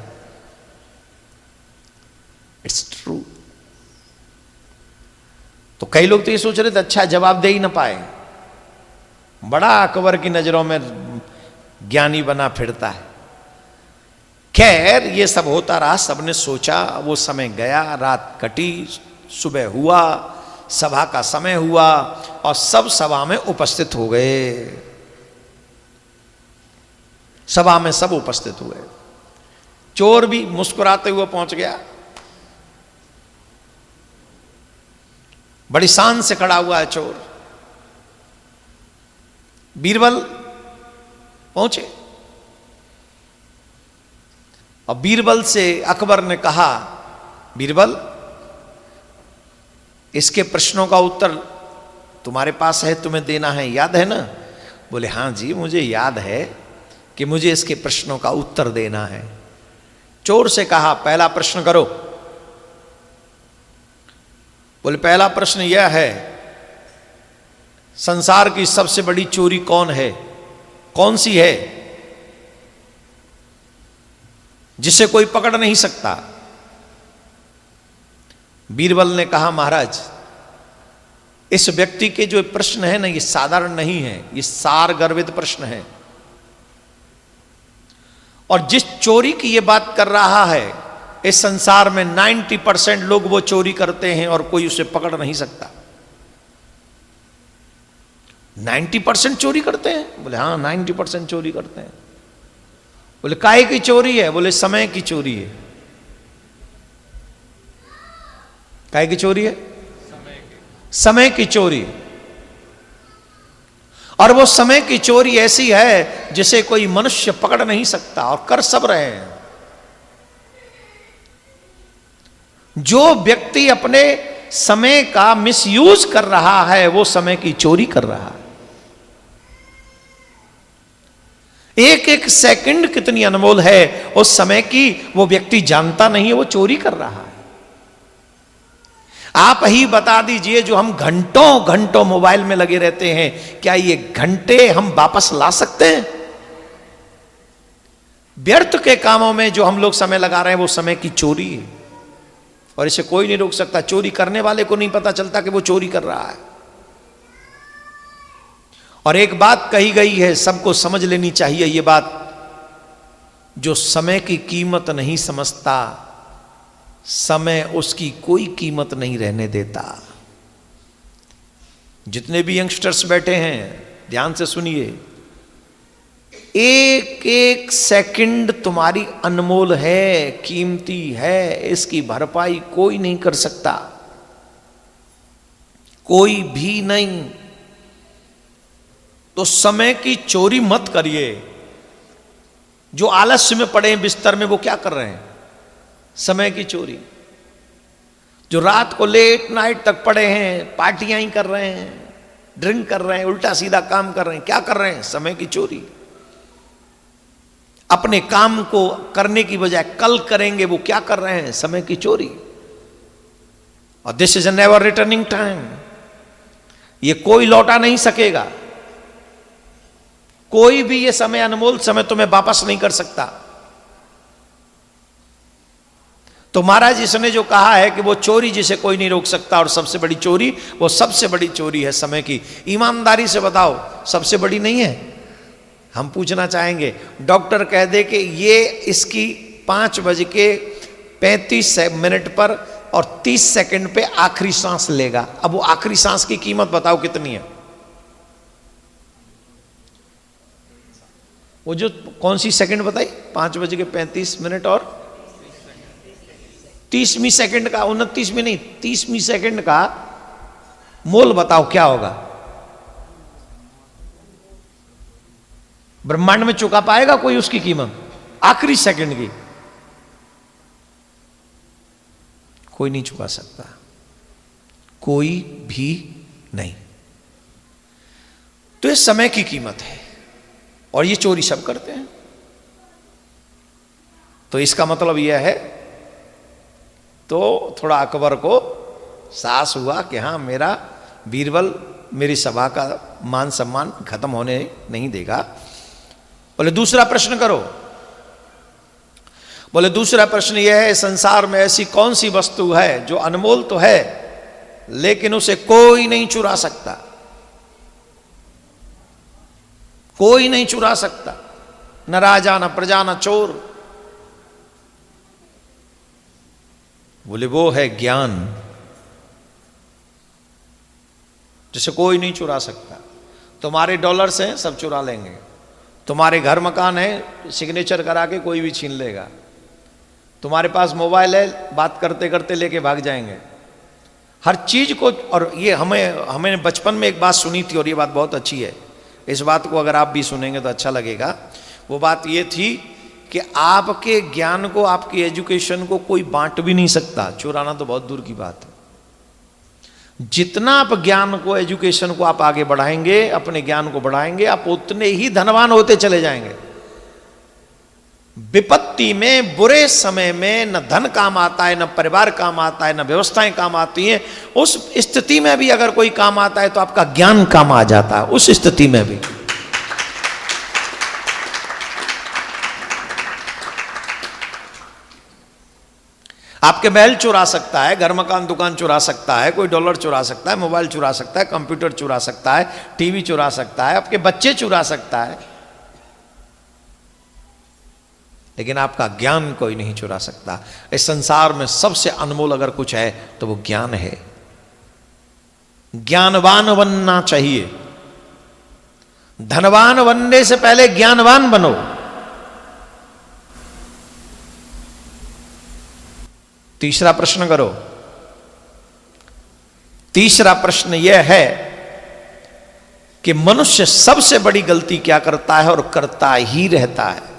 Speaker 1: It's true. तो कई लोग तो ये सोच रहे थे अच्छा जवाब दे ही ना पाए, बड़ा अकबर की नजरों में ज्ञानी बना फिरता है। खैर ये सब होता रहा, सबने सोचा, वो समय गया, रात कटी, सुबह हुआ, सभा का समय हुआ और सब सभा में उपस्थित हो गए। सभा में सब उपस्थित हुए। चोर भी मुस्कुराते हुए पहुंच गया, बड़ी शान से खड़ा हुआ है चोर। बीरबल पहुंचे और बीरबल से अकबर ने कहा, बीरबल इसके प्रश्नों का उत्तर तुम्हारे पास है, तुम्हें देना है, याद है ना? बोले हाँ जी मुझे याद है कि मुझे इसके प्रश्नों का उत्तर देना है। चोर से कहा पहला प्रश्न करो। बोले पहला प्रश्न यह है, संसार की सबसे बड़ी चोरी कौन है, कौन सी है जिसे कोई पकड़ नहीं सकता? बीरबल ने कहा महाराज इस व्यक्ति के जो प्रश्न है ना ये साधारण नहीं है, ये सार गर्वित प्रश्न है, और जिस चोरी की ये बात कर रहा है इस संसार में 90% लोग वो चोरी करते हैं और कोई उसे पकड़ नहीं सकता। 90% चोरी करते हैं? बोले हाँ 90% चोरी करते हैं। बोले काहे की चोरी है? बोले समय की चोरी है। काहे की चोरी है? समय की चोरी। और वो समय की चोरी ऐसी है जिसे कोई मनुष्य पकड़ नहीं सकता, और कर सब रहे हैं। जो व्यक्ति अपने समय का मिसयूज कर रहा है वो समय की चोरी कर रहा है। एक एक सेकंड कितनी अनमोल है उस समय की, वो व्यक्ति जानता नहीं है, वो चोरी कर रहा है। आप ही बता दीजिए जो हम घंटों घंटों मोबाइल में लगे रहते हैं, क्या ये घंटे हम वापस ला सकते हैं? व्यर्थ के कामों में जो हम लोग समय लगा रहे हैं वो समय की चोरी है, और इसे कोई नहीं रोक सकता। चोरी करने वाले को नहीं पता चलता कि वो चोरी कर रहा है। और एक बात कही गई है, सबको समझ लेनी चाहिए ये बात, जो समय की कीमत नहीं समझता समय उसकी कोई कीमत नहीं रहने देता। जितने भी यंगस्टर्स बैठे हैं ध्यान से सुनिए, एक एक सेकंड तुम्हारी अनमोल है, कीमती है, इसकी भरपाई कोई नहीं कर सकता। कोई भी नहीं। तो समय की चोरी मत करिए। जो आलस्य में पड़े हैं बिस्तर में, वो क्या कर रहे हैं? समय की चोरी। जो रात को लेट नाइट तक पड़े हैं, पार्टियां ही कर रहे हैं, ड्रिंक कर रहे हैं, उल्टा सीधा काम कर रहे हैं, क्या कर रहे हैं? समय की चोरी। अपने काम को करने की बजाय कल करेंगे, वो क्या कर रहे हैं? समय की चोरी। और this is a never returning time. ये कोई लौटा नहीं सकेगा। कोई भी ये समय, अनमोल समय तुम्हें वापस नहीं कर सकता। तो महाराज इसने जो कहा है कि वो चोरी जिसे कोई नहीं रोक सकता, और सबसे बड़ी चोरी, वो सबसे बड़ी चोरी है समय की। ईमानदारी से बताओ, सबसे बड़ी नहीं है? हम पूछना चाहेंगे, डॉक्टर कह दे कि ये इसकी 5:35 पर और 30 सेकंड पे आखिरी सांस लेगा। अब वो आखिरी सांस की कीमत बताओ कितनी है? वो जो कौन सी सेकंड बताई? 5:35 और 30वीं सेकंड का, 29वीं नहीं, 30वीं सेकंड का मोल बताओ क्या होगा? ब्रह्मांड में चुका पाएगा कोई उसकी कीमत? आखिरी सेकंड की कोई नहीं चुका सकता, कोई भी नहीं। तो ये समय की कीमत है, और ये चोरी सब करते हैं। तो इसका मतलब यह है, तो थोड़ा अकबर को साहस हुआ कि हाँ, मेरा बीरबल मेरी सभा का मान सम्मान खत्म होने नहीं देगा। बोले दूसरा प्रश्न करो। बोले दूसरा प्रश्न यह है, संसार में ऐसी कौन सी वस्तु है जो अनमोल तो है लेकिन उसे कोई नहीं चुरा सकता? कोई नहीं चुरा सकता, न राजा, न प्रजा, न चोर। बोले वो है ज्ञान, जिसे कोई नहीं चुरा सकता। तुम्हारे डॉलर्स हैं, सब चुरा लेंगे। तुम्हारे घर मकान है, सिग्नेचर करा के कोई भी छीन लेगा। तुम्हारे पास मोबाइल है, बात करते करते लेके भाग जाएंगे। हर चीज को। और ये हमें बचपन में एक बात सुनी थी, और ये बात बहुत अच्छी है। इस बात को अगर आप भी सुनेंगे तो अच्छा लगेगा। वो बात ये थी कि आपके ज्ञान को, आपकी एजुकेशन को कोई बांट भी नहीं सकता। चुराना तो बहुत दूर की बात है। जितना आप ज्ञान को, एजुकेशन को आप आगे बढ़ाएंगे, अपने ज्ञान को बढ़ाएंगे, आप उतने ही धनवान होते चले जाएंगे। विपत्ति में, बुरे समय में न धन काम आता है, न परिवार काम आता है, न व्यवस्थाएं काम आती हैं। उस स्थिति में भी अगर कोई काम आता है तो आपका ज्ञान काम आ जाता है। उस स्थिति में भी आपके महल चुरा सकता है, घर मकान दुकान चुरा सकता है, कोई डॉलर चुरा सकता है, मोबाइल चुरा सकता है, कंप्यूटर चुरा सकता है, टीवी चुरा सकता है, आपके बच्चे चुरा सकता है, लेकिन आपका ज्ञान कोई नहीं चुरा सकता। इस संसार में सबसे अनमोल अगर कुछ है तो वो ज्ञान है। ज्ञानवान बनना चाहिए। धनवान बनने से पहले ज्ञानवान बनो। तीसरा प्रश्न करो। तीसरा प्रश्न यह है कि मनुष्य सबसे बड़ी गलती क्या करता है और करता ही रहता है?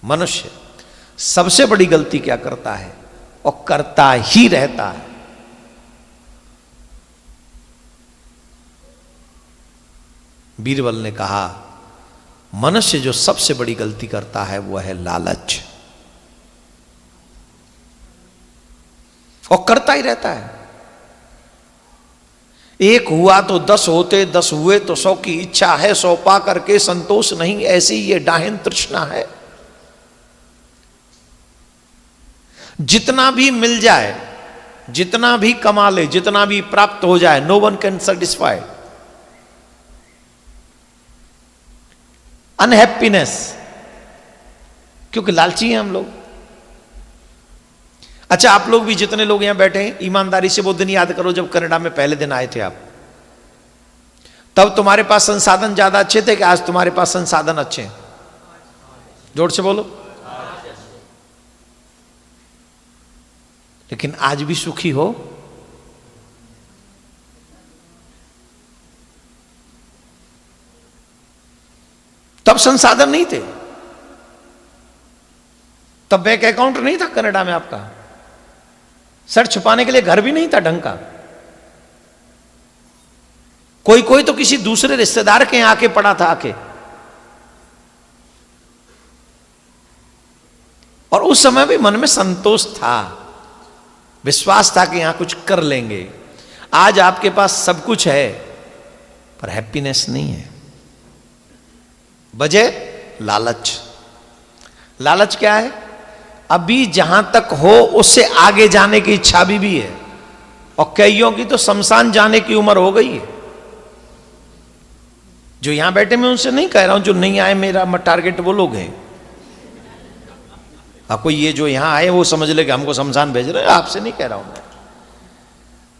Speaker 1: मनुष्य सबसे बड़ी गलती क्या करता है और करता ही रहता है? बीरबल ने कहा, मनुष्य जो सबसे बड़ी गलती करता है वह है लालच, और करता ही रहता है। एक हुआ तो 10 होते, 10 हुए तो 100 की इच्छा है, 100 पा करके संतोष नहीं, ऐसी ये डाहिन तृष्णा है। जितना भी मिल जाए, जितना भी कमा ले, जितना भी प्राप्त हो जाए, no one can satisfy. Unhappiness, क्योंकि लालची हैं हम लोग। अच्छा, आप लोग भी जितने लोग यहां बैठे हैं, ईमानदारी से वो दिन याद करो जब कनाडा में पहले दिन आए थे आप। तब तुम्हारे पास संसाधन ज्यादा अच्छे थे कि आज तुम्हारे पास संसाधन अच्छे हैं? जोर से बोलो। लेकिन आज भी सुखी हो? तब संसाधन नहीं थे, तब बैंक अकाउंट नहीं था कनाडा में आपका, सर छुपाने के लिए घर भी नहीं था ढंग का। कोई कोई तो किसी दूसरे रिश्तेदार के यहां आके पड़ा था आके। और उस समय भी मन में संतोष था, विश्वास था कि यहां कुछ कर लेंगे। आज आपके पास सब कुछ है पर हैप्पीनेस नहीं है। वजह लालच। लालच क्या है? अभी जहां तक हो उससे आगे जाने की इच्छा भी है, और कईयों की तो शमशान जाने की उम्र हो गई है। जो यहां बैठे मैं उनसे नहीं कह रहा हूं, जो नहीं आए मेरा टारगेट वो लोग हैं। अब कोई ये जो यहां आए वो समझ ले कि हमको शमशान भेज रहे हैं, आपसे नहीं कह रहा हूं मैं।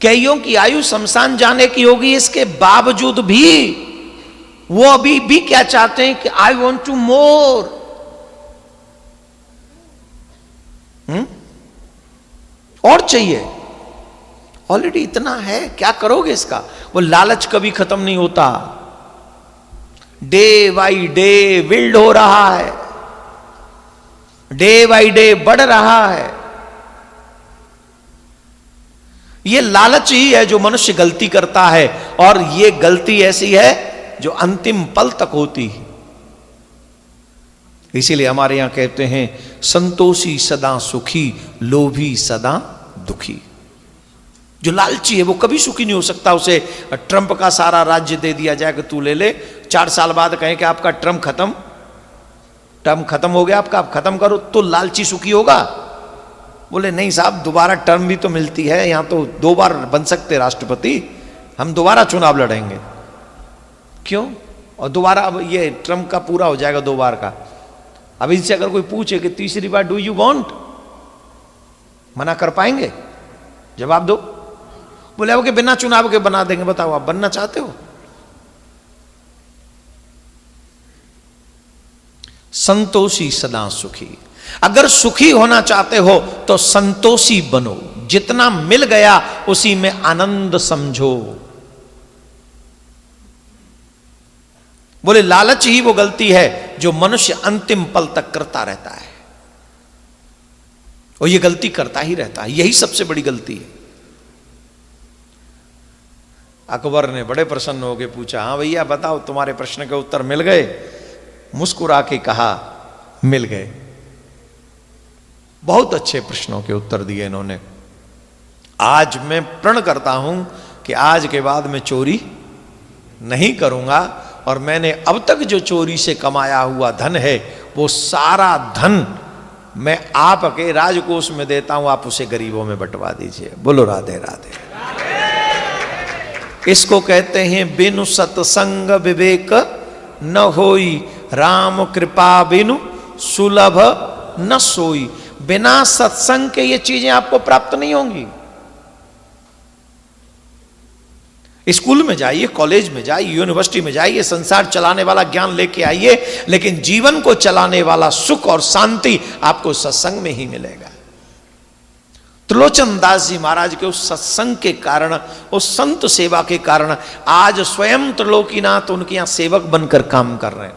Speaker 1: कईयों की आयु शमशान जाने की होगी, इसके बावजूद भी वो अभी भी क्या चाहते हैं कि आई वॉन्ट टू मोर। और चाहिए, ऑलरेडी इतना है, क्या करोगे इसका? वो लालच कभी खत्म नहीं होता, डे बाई डे बिल्ड हो रहा है, डे बाई डे बढ़ रहा है। ये लालच ही है जो मनुष्य गलती करता है, और ये गलती ऐसी है जो अंतिम पल तक होती है। इसीलिए हमारे यहां कहते हैं, संतोषी सदा सुखी, लोभी सदा दुखी। जो लालची है वो कभी सुखी नहीं हो सकता। उसे ट्रंप का सारा राज्य दे दिया जाए कि तू ले ले, 4 साल बाद कहें कि आपका टर्म खत्म हो गया आपका, आप खत्म करो, तो लालची सुखी होगा? बोले नहीं साहब, दोबारा टर्म भी तो मिलती है, यहां तो 2 बार बन सकते राष्ट्रपति, हम दोबारा चुनाव लड़ेंगे। क्यों? और दोबारा अब ये ट्रम्प का पूरा हो जाएगा 2 बार का। अब इनसे अगर कोई पूछे कि तीसरी बार डू यू वांट, मना कर पाएंगे? जवाब दो। बोले वो कि बिना चुनाव के बना देंगे। बताओ आप बनना चाहते हो? संतोषी सदा सुखी। अगर सुखी होना चाहते हो तो संतोषी बनो, जितना मिल गया उसी में आनंद समझो। बोले लालच ही वो गलती है जो मनुष्य अंतिम पल तक करता रहता है, और ये गलती करता ही रहता है, यही सबसे बड़ी गलती है। अकबर ने बड़े प्रसन्न होकर पूछा, हाँ भैया बताओ तुम्हारे प्रश्न के उत्तर मिल गए? मुस्कुरा के कहा मिल गए। बहुत अच्छे प्रश्नों के उत्तर दिए इन्होंने। आज मैं प्रण करता हूं कि आज के बाद मैं चोरी नहीं करूंगा, और मैंने अब तक जो चोरी से कमाया हुआ धन है वो सारा धन मैं आपके राजकोष में देता हूं, आप उसे गरीबों में बंटवा दीजिए। बोलो राधे राधे। इसको कहते हैं बिनु सत्संग विवेक न होई, राम कृपा बिनु सुलभ न सोई। बिना सत्संग के ये चीजें आपको प्राप्त नहीं होंगी। स्कूल में जाइए, कॉलेज में जाइए, यूनिवर्सिटी में जाइए, संसार चलाने वाला ज्ञान लेके आइए, लेकिन जीवन को चलाने वाला सुख और शांति आपको सत्संग में ही मिलेगा। त्रिलोचन दास जी महाराज के उस सत्संग के कारण, उस संत सेवा के कारण आज स्वयं त्रिलोकीनाथ उनके यहां सेवक बनकर काम कर रहे हैं।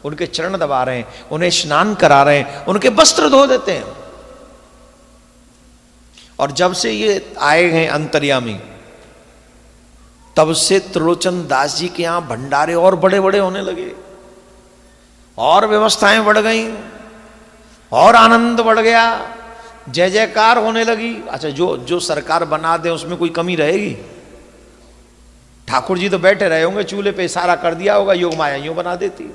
Speaker 1: उनके चरण दबा रहे हैं, उन्हें स्नान करा रहे हैं, उनके वस्त्र धो देते हैं। और जब से ये आए हैं अंतर्यामी, तब से त्रिलोचन दास जी के यहां भंडारे और बड़े बड़े होने लगे, और व्यवस्थाएं बढ़ गई, और आनंद बढ़ गया, जय जयकार होने लगी। अच्छा, जो सरकार बना दे उसमें कोई कमी रहेगी? ठाकुर जी तो बैठे रहे होंगे चूल्हे पे, इशारा कर दिया होगा, योग माया यूं बना देती।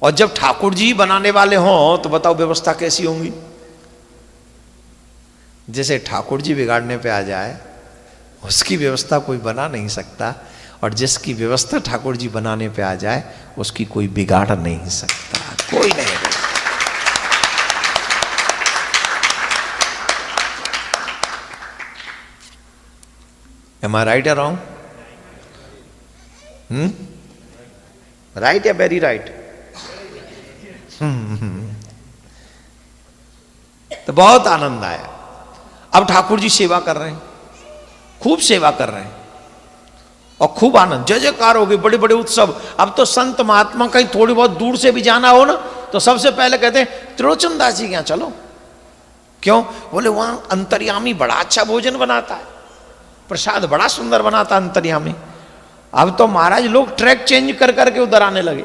Speaker 1: और जब ठाकुर जी बनाने वाले हों तो बताओ व्यवस्था कैसी होंगी? जैसे ठाकुर जी बिगाड़ने पे आ जाए, उसकी व्यवस्था कोई बना नहीं सकता, और जिसकी व्यवस्था ठाकुर जी बनाने पे आ जाए उसकी कोई बिगाड़ नहीं सकता, कोई नहीं। Am I right or wrong? Right या वेरी राइट? तो बहुत आनंद आया। अब ठाकुर जी सेवा कर रहे हैं, खूब सेवा कर रहे हैं, और खूब आनंद, जय जयकार हो गई, बड़े बड़े उत्सव। अब तो संत महात्मा कहीं थोड़ी बहुत दूर से भी जाना हो ना, तो सबसे पहले कहते हैं त्रिलोचन दास जी के यहाँ चलो। क्यों? बोले वहां अंतर्यामी बड़ा अच्छा भोजन बनाता है, प्रसाद बड़ा सुंदर बनाता है अंतर्यामी। अब तो महाराज लोग ट्रैक चेंज कर करके उधर आने लगे,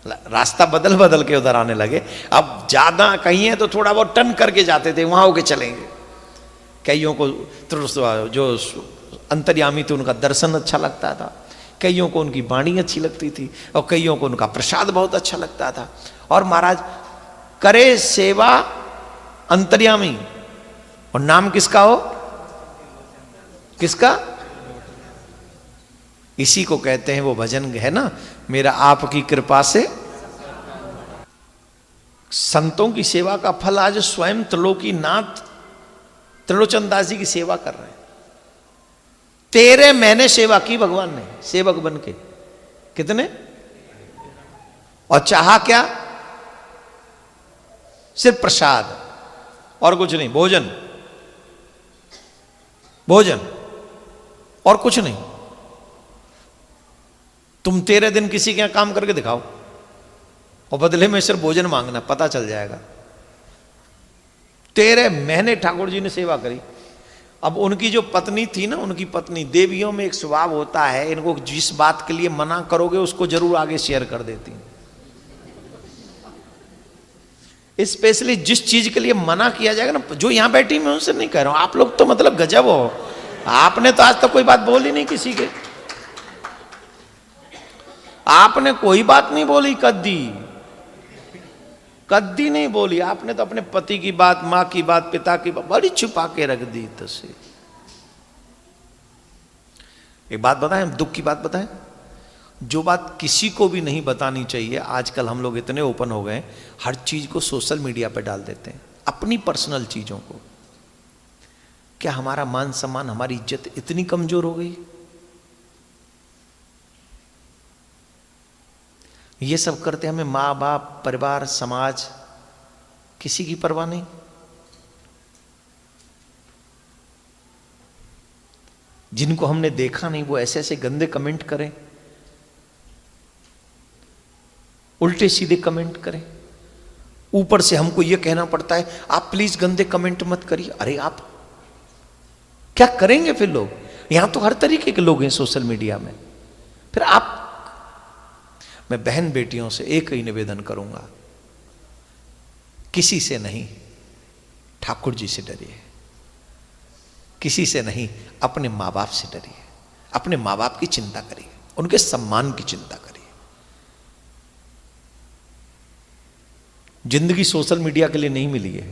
Speaker 1: रास्ता बदल बदल के उधर आने लगे। अब ज्यादा कहीं है तो थोड़ा बहुत टर्न करके जाते थे, वहां होके चलेंगे। कईयों को जो अंतर्यामी थे उनका दर्शन अच्छा लगता था, कईयों को उनकी वाणी अच्छी लगती थी, और कईयों को उनका प्रसाद बहुत अच्छा लगता था। और महाराज करे सेवा अंतर्यामी, और नाम किसका हो? किसका? इसी को कहते हैं, वो भजन है ना, मेरा आपकी कृपा से। संतों की सेवा का फल आज स्वयं त्रिलोकीनाथ त्रिलोचन दास जी की सेवा कर रहे हैं। तेरे मैंने सेवा की भगवान ने, सेवक बन के। कितने? और चाहा क्या? सिर्फ प्रसाद और कुछ नहीं, भोजन, भोजन और कुछ नहीं। तुम 13 दिन किसी के यहां काम करके दिखाओ और बदले में सिर्फ भोजन मांगना, पता चल जाएगा। 13 महीने ठाकुर जी ने सेवा करी। अब उनकी जो पत्नी थी ना, उनकी पत्नी, देवियों में एक स्वभाव होता है, इनको जिस बात के लिए मना करोगे उसको जरूर आगे शेयर कर देती। स्पेशली जिस चीज के लिए मना किया जाएगा ना, जो यहां बैठी मैं उनसे नहीं कह रहा हूं, आप लोग तो मतलब गजब हो, आपने तो आज तक कोई बात बोली नहीं किसी के, आपने कोई बात नहीं बोली, कद्दी कद्दी नहीं बोली आपने, तो अपने पति की बात, मां की बात, पिता की बात बड़ी छुपा के रख दी। तो से एक बात बताएं, दुख की बात बताएं, जो बात किसी को भी नहीं बतानी चाहिए, आजकल हम लोग इतने ओपन हो गए, हर चीज को सोशल मीडिया पे डाल देते हैं, अपनी पर्सनल चीजों को। क्या हमारा मान सम्मान, हमारी इज्जत इतनी कमजोर हो गई? ये सब करते हमें माँ बाप, परिवार, समाज, किसी की परवाह नहीं। जिनको हमने देखा नहीं वो ऐसे ऐसे गंदे कमेंट करें, उल्टे सीधे कमेंट करें, ऊपर से हमको ये कहना पड़ता है आप प्लीज गंदे कमेंट मत करिए। अरे आप क्या करेंगे फिर? लोग यहां तो हर तरीके के लोग हैं सोशल मीडिया में, फिर आप। मैं बहन बेटियों से एक ही निवेदन करूंगा, किसी से नहीं, ठाकुर जी से डरिए। किसी से नहीं, अपने मां बाप से डरिए, अपने मां बाप की चिंता करिए, उनके सम्मान की चिंता करिए। जिंदगी सोशल मीडिया के लिए नहीं मिली है,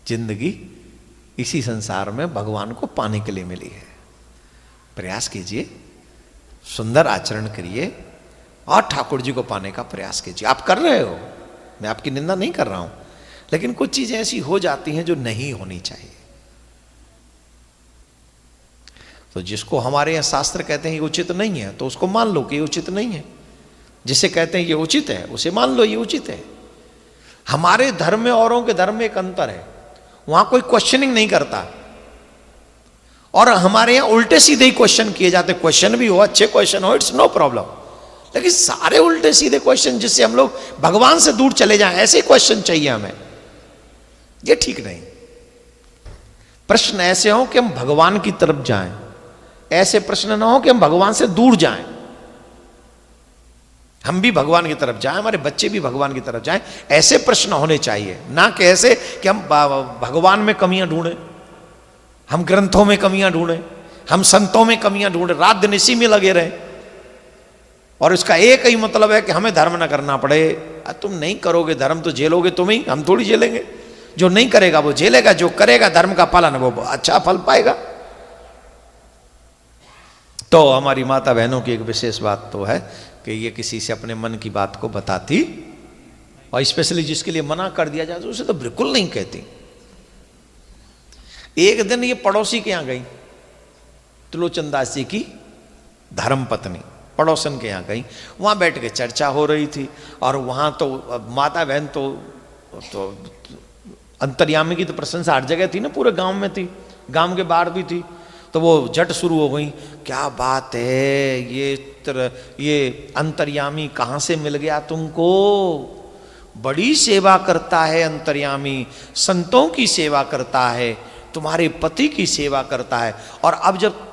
Speaker 1: जिंदगी इसी संसार में भगवान को पाने के लिए मिली है। प्रयास कीजिए, सुंदर आचरण करिए और ठाकुर जी को पाने का प्रयास कीजिए। आप कर रहे हो, मैं आपकी निंदा नहीं कर रहा हूं, लेकिन कुछ चीजें ऐसी हो जाती हैं जो नहीं होनी चाहिए। तो जिसको हमारे यहां शास्त्र कहते हैं ये उचित नहीं है, तो उसको मान लो कि ये उचित नहीं है। जिसे कहते हैं ये उचित है, उसे मान लो ये उचित है। हमारे धर्म में औरों के धर्म में एक अंतर है, वहां कोई क्वेश्चनिंग नहीं करता, और हमारे यहां उल्टे सीधे ही क्वेश्चन किए जाते। क्वेश्चन भी हो, अच्छे क्वेश्चन हो, इट्स नो प्रॉब्लम, लेकिन सारे उल्टे सीधे क्वेश्चन जिससे हम लोग भगवान से दूर चले जाएं, ऐसे क्वेश्चन चाहिए हमें। ये ठीक नहीं। प्रश्न ऐसे हो कि हम भगवान की तरफ जाएं, ऐसे प्रश्न ना हो कि हम भगवान से दूर जाएं। हम भी भगवान की तरफ जाएं, हमारे बच्चे भी भगवान की तरफ जाएं, ऐसे प्रश्न होने चाहिए। ना कि ऐसे कि हम भगवान में कमियां ढूंढें, हम ग्रंथों में कमियां ढूंढें, हम संतों में कमियां ढूंढें, रात दिन इसी में लगे रहें, और इसका एक ही मतलब है कि हमें धर्म ना करना पड़े। तुम नहीं करोगे धर्म तो झेलोगे तुम ही, हम थोड़ी झेलेंगे। जो नहीं करेगा वो झेलेगा, जो करेगा धर्म का पालन वो अच्छा फल पाएगा। तो हमारी माता बहनों की एक विशेष बात तो है कि ये किसी से अपने मन की बात को बताती, और स्पेशली जिसके लिए मना कर दिया जाए तो उसे तो बिल्कुल नहीं कहती। एक दिन ये पड़ोसी के यहां गई, त्रिलोचन दास जी की धर्म पत्नी पड़ोसन के यहां गई, वहां बैठ के चर्चा हो रही थी, और वहां तो माता बहन तो अंतर्यामी की तो प्रशंसा हर जगह थी ना, पूरे गांव में थी, गांव के बाहर भी थी। तो वो झट शुरू हो गई, क्या बात है, ये अंतर्यामी कहाँ से मिल गया तुमको, बड़ी सेवा करता है अंतर्यामी, संतों की सेवा करता है, तुम्हारे पति की सेवा करता है। और अब जब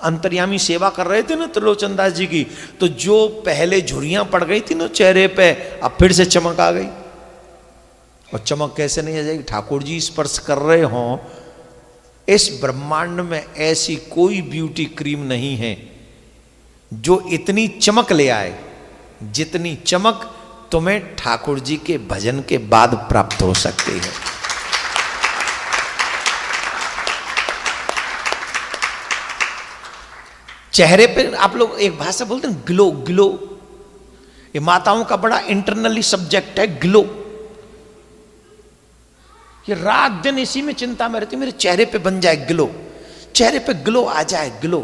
Speaker 1: अंतर्यामी सेवा कर रहे थे ना त्रिलोचन दास जी की, तो जो पहले झुर्रियां पड़ गई थी ना चेहरे पे, अब फिर से चमक आ गई। और चमक कैसे नहीं आ जाएगी, ठाकुर जी स्पर्श कर रहे हों। इस ब्रह्मांड में ऐसी कोई ब्यूटी क्रीम नहीं है जो इतनी चमक ले आए जितनी चमक तुम्हें ठाकुर जी के भजन के बाद प्राप्त हो सकती है। चेहरे पे आप लोग एक भाषा बोलते हैं ग्लो, ग्लो, ये माताओं का बड़ा इंटरनली सब्जेक्ट है, ग्लो। ये रात दिन इसी में चिंता में रहती, मेरे चेहरे पे बन जाए ग्लो, चेहरे पे ग्लो आ जाए, ग्लो।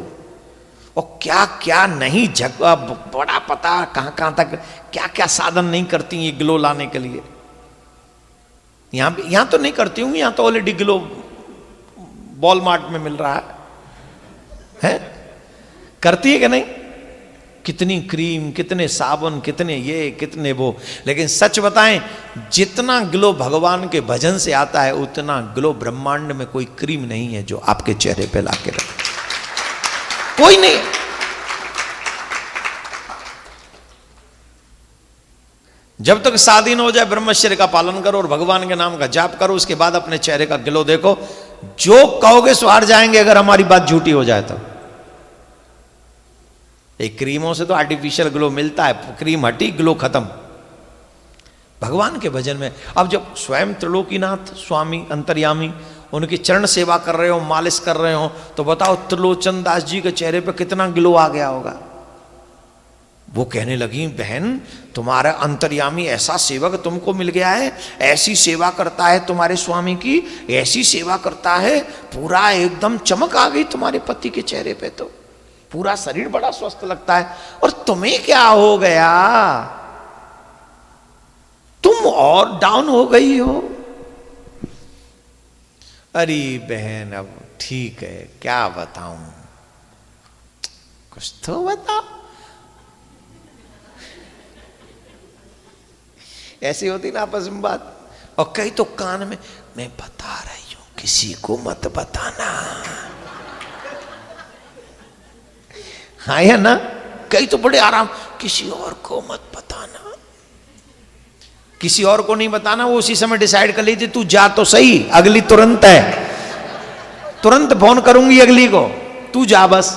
Speaker 1: और क्या क्या नहीं जगह बड़ा पता कहां कहां तक क्या क्या साधन नहीं करती ये ग्लो लाने के लिए। यहां तो नहीं करती हूँ, यहां तो ऑलरेडी ग्लो वॉलमार्ट में मिल रहा है? करती है कि नहीं? कितनी क्रीम, कितने साबुन, कितने ये, कितने वो। लेकिन सच बताएं, जितना ग्लो भगवान के भजन से आता है उतना ग्लो ब्रह्मांड में कोई क्रीम नहीं है जो आपके चेहरे पे लाके रखे, कोई नहीं। जब तक शादी न हो जाए ब्रह्मचर्य का पालन करो और भगवान के नाम का जाप करो, उसके बाद अपने चेहरे का ग्लो देखो। जो कहोगे सो हार जाएंगे अगर हमारी बात झूठी हो जाए तो। एक क्रीमों से तो आर्टिफिशियल ग्लो मिलता है, क्रीम हटी ग्लो खत्म। भगवान के भजन में अब जब स्वयं त्रिलोकीनाथ स्वामी अंतर्यामी उनकी चरण सेवा कर रहे हो, मालिश कर रहे हो, तो बताओ त्रिलोचन दास जी के चेहरे पे कितना ग्लो आ गया होगा। वो कहने लगी, बहन तुम्हारा अंतर्यामी ऐसा सेवक तुमको मिल गया है, ऐसी सेवा करता है तुम्हारे स्वामी की, ऐसी सेवा करता है, पूरा एकदम चमक आ गई तुम्हारे पति के चेहरे पे, तो पूरा शरीर बड़ा स्वस्थ लगता है। और तुम्हें क्या हो गया, तुम और डाउन हो गई हो। अरे बहन अब ठीक है, क्या बताऊं, कुछ तो बताओ। ऐसी होती ना आपस में बात। और कई तो कान में, मैं बता रही हूं किसी को मत बताना, हाँ या ना। कई तो बड़े आराम, किसी और को मत बताना, किसी और को नहीं बताना। वो उसी समय डिसाइड कर ली थी, तू जा तो सही, अगली तुरंत है, तुरंत फोन करूंगी अगली को, तू जा बस।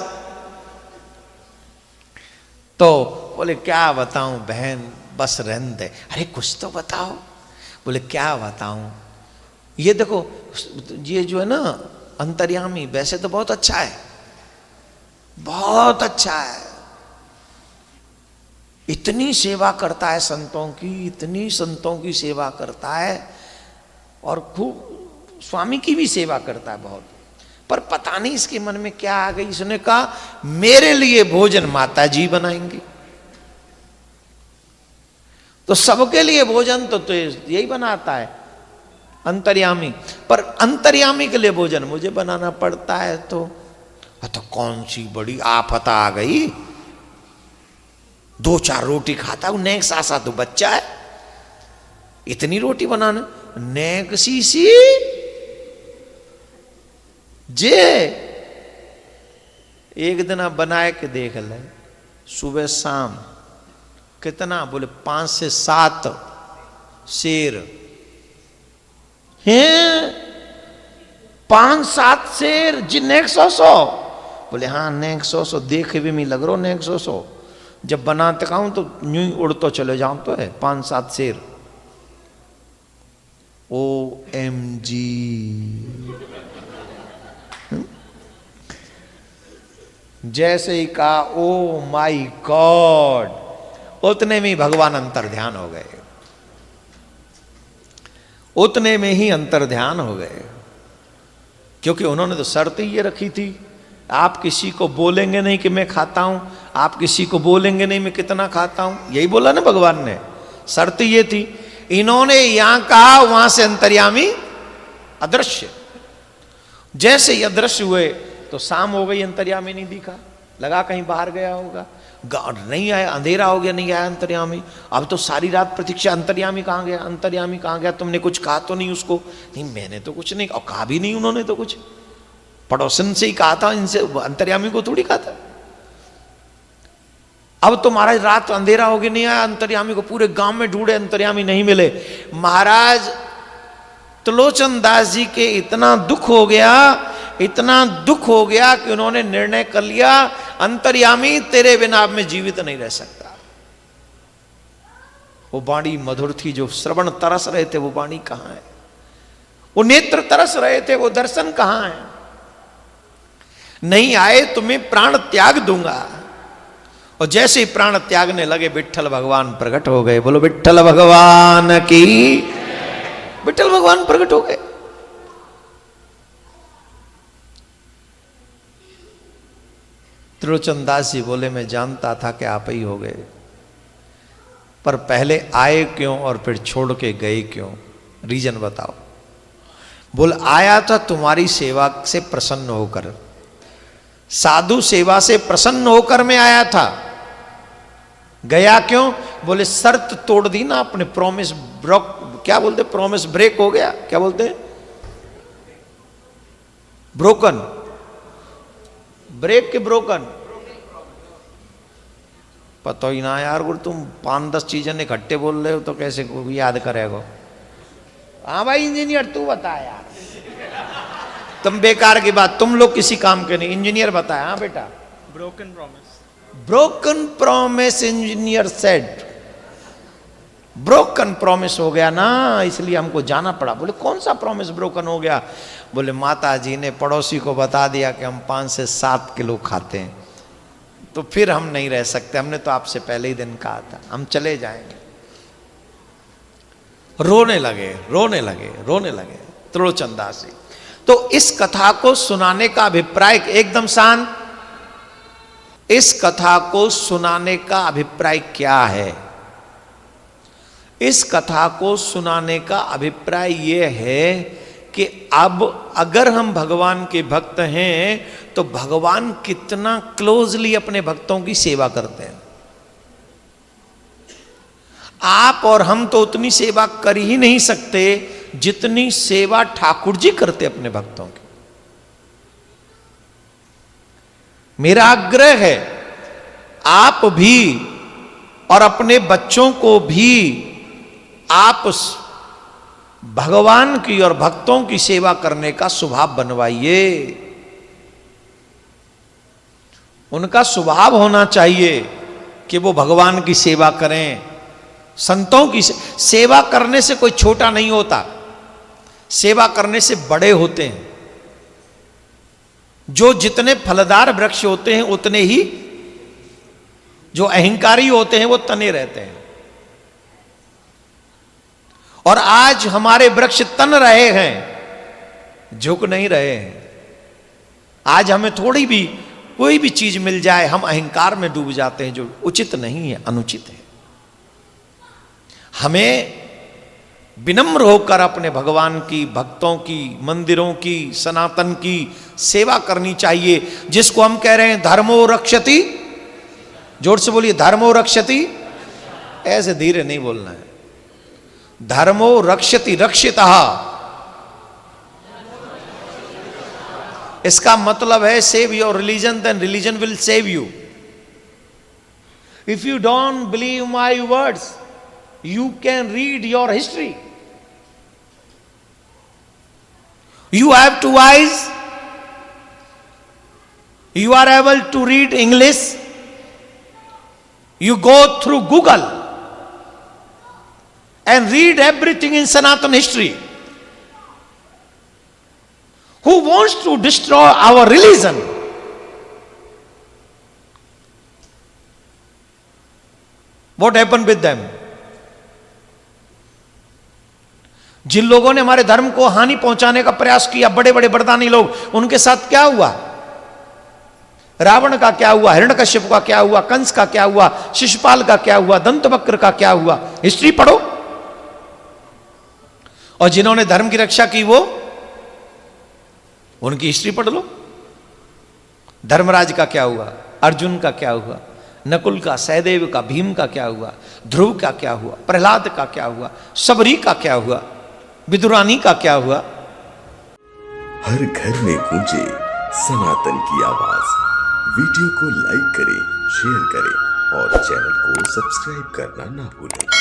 Speaker 1: तो बोले क्या बताऊं बहन, बस रहने दे। अरे कुछ तो बताओ। बोले क्या बताऊं, ये देखो ये जो है ना अंतर्यामी, वैसे तो बहुत अच्छा है, बहुत अच्छा है, इतनी सेवा करता है संतों की, इतनी संतों की सेवा करता है, और खूब स्वामी की भी सेवा करता है बहुत। पर पता नहीं इसके मन में क्या आ गई, इसने कहा मेरे लिए भोजन माता जी बनाएंगी, तो सबके लिए भोजन तो यही बनाता है अंतर्यामी, पर अंतर्यामी के लिए भोजन मुझे बनाना पड़ता है। तो कौन सी बड़ी आफत आ गई, 2-4 रोटी खाता हूं, नेक सासा तो बच्चा है, इतनी रोटी बनाना नेक सी जे। एक दिन आप बनाए के देख ले, सुबह शाम कितना, बोले 5 से 7 शेर हैं, 5-7 शेर जी, नेक 100। बोले हाँ नेक 100 देखे भी मैं लग रहा नेक 100। जब बनाते खाऊं तो यूं ही उड़तो चले जाऊं, तो है 5-7 शेर। OMG, जैसे ही कहा ओ माई गॉड, उतने में ही भगवान अंतर ध्यान हो गए, उतने में ही अंतर ध्यान हो गए। क्योंकि उन्होंने तो शर्त ही ये रखी थी, आप किसी को बोलेंगे नहीं कि मैं खाता हूं, आप किसी को बोलेंगे नहीं मैं कितना खाता हूं, यही बोला ना भगवान ने, शर्त ये थी। इन्होंने यहां कहा, वहां से अंतर्यामी अदृश्य, जैसे ही अदृश्य हुए तो शाम हो गई, अंतर्यामी नहीं दिखा, लगा कहीं बाहर गया होगा। नहीं आया, अंधेरा हो गया, नहीं आया अंतर्यामी। अब तो सारी रात प्रतीक्षा, अंतर्यामी कहाँ गया, अंतर्यामी कहाँ गया, तुमने कुछ कहा तो नहीं उसको? नहीं मैंने तो कुछ नहीं, और कहा भी नहीं उन्होंने तो कुछ, पड़ोसन से ही कहा था, इनसे अंतर्यामी को थोड़ी कहा था। अब तो महाराज रात अंधेरा हो गया, नहीं आया अंतर्यामी को, पूरे गांव में ढूंढे, अंतर्यामी नहीं मिले। महाराज त्रिलोचन दास जी के इतना दुख हो गया, इतना दुख हो गया कि उन्होंने निर्णय कर लिया, अंतर्यामी तेरे बिना अब मैं जीवित नहीं रह सकता। वो वाणी मधुर थी, जो श्रवण तरस रहे थे, वो वाणी कहां है? वो नेत्र तरस रहे थे, वो दर्शन कहां है? नहीं आए तुम्हें प्राण त्याग दूंगा। और जैसे ही प्राण त्यागने लगे, विट्ठल भगवान प्रकट हो गए। बोलो विट्ठल भगवान की। विट्ठल भगवान प्रकट हो गए। त्रिलोचन दास जी बोले मैं जानता था कि आप ही हो गए, पर पहले आए क्यों और फिर छोड़ के गए क्यों? रीजन बताओ। बोल आया था तुम्हारी सेवा से प्रसन्न होकर, साधु सेवा से प्रसन्न होकर मैं आया था। गया क्यों? बोले शर्त तोड़ दी ना अपने, प्रॉमिस ब्रेक, क्या बोलते, प्रॉमिस ब्रेक हो गया, क्या बोलते हैं, ब्रोकन, ब्रेक के ब्रोकन, पता ही ना यार। गुरु तुम 5-10 चीजें इकट्ठे बोल रहे हो तो कैसे याद करेगा? हाँ भाई इंजीनियर तू बता यार, तुम बेकार की बात, तुम लोग किसी काम के नहीं, इंजीनियर बताया। हाँ बेटा,
Speaker 2: broken promise.
Speaker 1: Broken promise, engineer said. Broken promise हो गया ना, इसलिए हमको जाना पड़ा। बोले कौन सा प्रॉमिस ब्रोकन हो गया? बोले माता जी ने पड़ोसी को बता दिया कि हम 5 से 7 किलो खाते हैं, तो फिर हम नहीं रह सकते, हमने तो आपसे पहले ही दिन कहा था, हम चले जाएंगे। रोने लगे, रोने लगे, रोने लगे त्रिलोचन दास जी। तो इस कथा को सुनाने का अभिप्राय, एकदम शांत, इस कथा को सुनाने का अभिप्राय क्या है? इस कथा को सुनाने का अभिप्राय यह है कि अब अगर हम भगवान के भक्त हैं तो भगवान कितना क्लोजली अपने भक्तों की सेवा करते हैं। आप और हम तो उतनी सेवा कर ही नहीं सकते जितनी सेवा ठाकुर जी करते अपने भक्तों की। मेरा आग्रह है आप भी और अपने बच्चों को भी आप भगवान की और भक्तों की सेवा करने का स्वभाव बनवाइए। उनका स्वभाव होना चाहिए कि वो भगवान की सेवा करें। संतों की सेवा करने से कोई छोटा नहीं होता, सेवा करने से बड़े होते हैं। जो जितने फलदार वृक्ष होते हैं उतने ही जो अहंकारी होते हैं वो तने रहते हैं। और आज हमारे वृक्ष तन रहे हैं, झुक नहीं रहे हैं। आज हमें थोड़ी भी कोई भी चीज मिल जाए हम अहंकार में डूब जाते हैं, जो उचित नहीं है, अनुचित है। हमें विनम्र होकर अपने भगवान की, भक्तों की, मंदिरों की, सनातन की सेवा करनी चाहिए। जिसको हम कह रहे हैं धर्मो रक्षति, जोर से बोलिए धर्मो रक्षति, ऐसे धीरे नहीं बोलना है। धर्मो रक्षति, रक्षितः, इसका मतलब है save your religion, then religion will save you. If you don't believe my words, you can read your history. You have 2 eyes. You are able to read English. You go through Google and read everything in Sanatana history. Who wants to destroy our religion? What happened with them? जिन लोगों ने हमारे धर्म को हानि पहुंचाने का प्रयास किया, बड़े बड़े बरदानी लोग, उनके साथ क्या हुआ? रावण का क्या हुआ? हिरण्यकश्यप का क्या हुआ? कंस का क्या हुआ? शिशुपाल का क्या हुआ? दंतवक्र का क्या हुआ? हिस्ट्री पढ़ो। और जिन्होंने धर्म की रक्षा की वो, उनकी हिस्ट्री पढ़ लो। धर्मराज का क्या हुआ, अर्जुन का क्या हुआ, नकुल का, सहदेव का, भीम का क्या हुआ, ध्रुव का क्या हुआ, प्रहलाद का क्या हुआ, सबरी का क्या हुआ, विदुरानी का क्या हुआ।
Speaker 3: हर घर में गूंजे सनातन की आवाज। वीडियो को लाइक करें, शेयर करें और चैनल को सब्सक्राइब करना ना भूलें।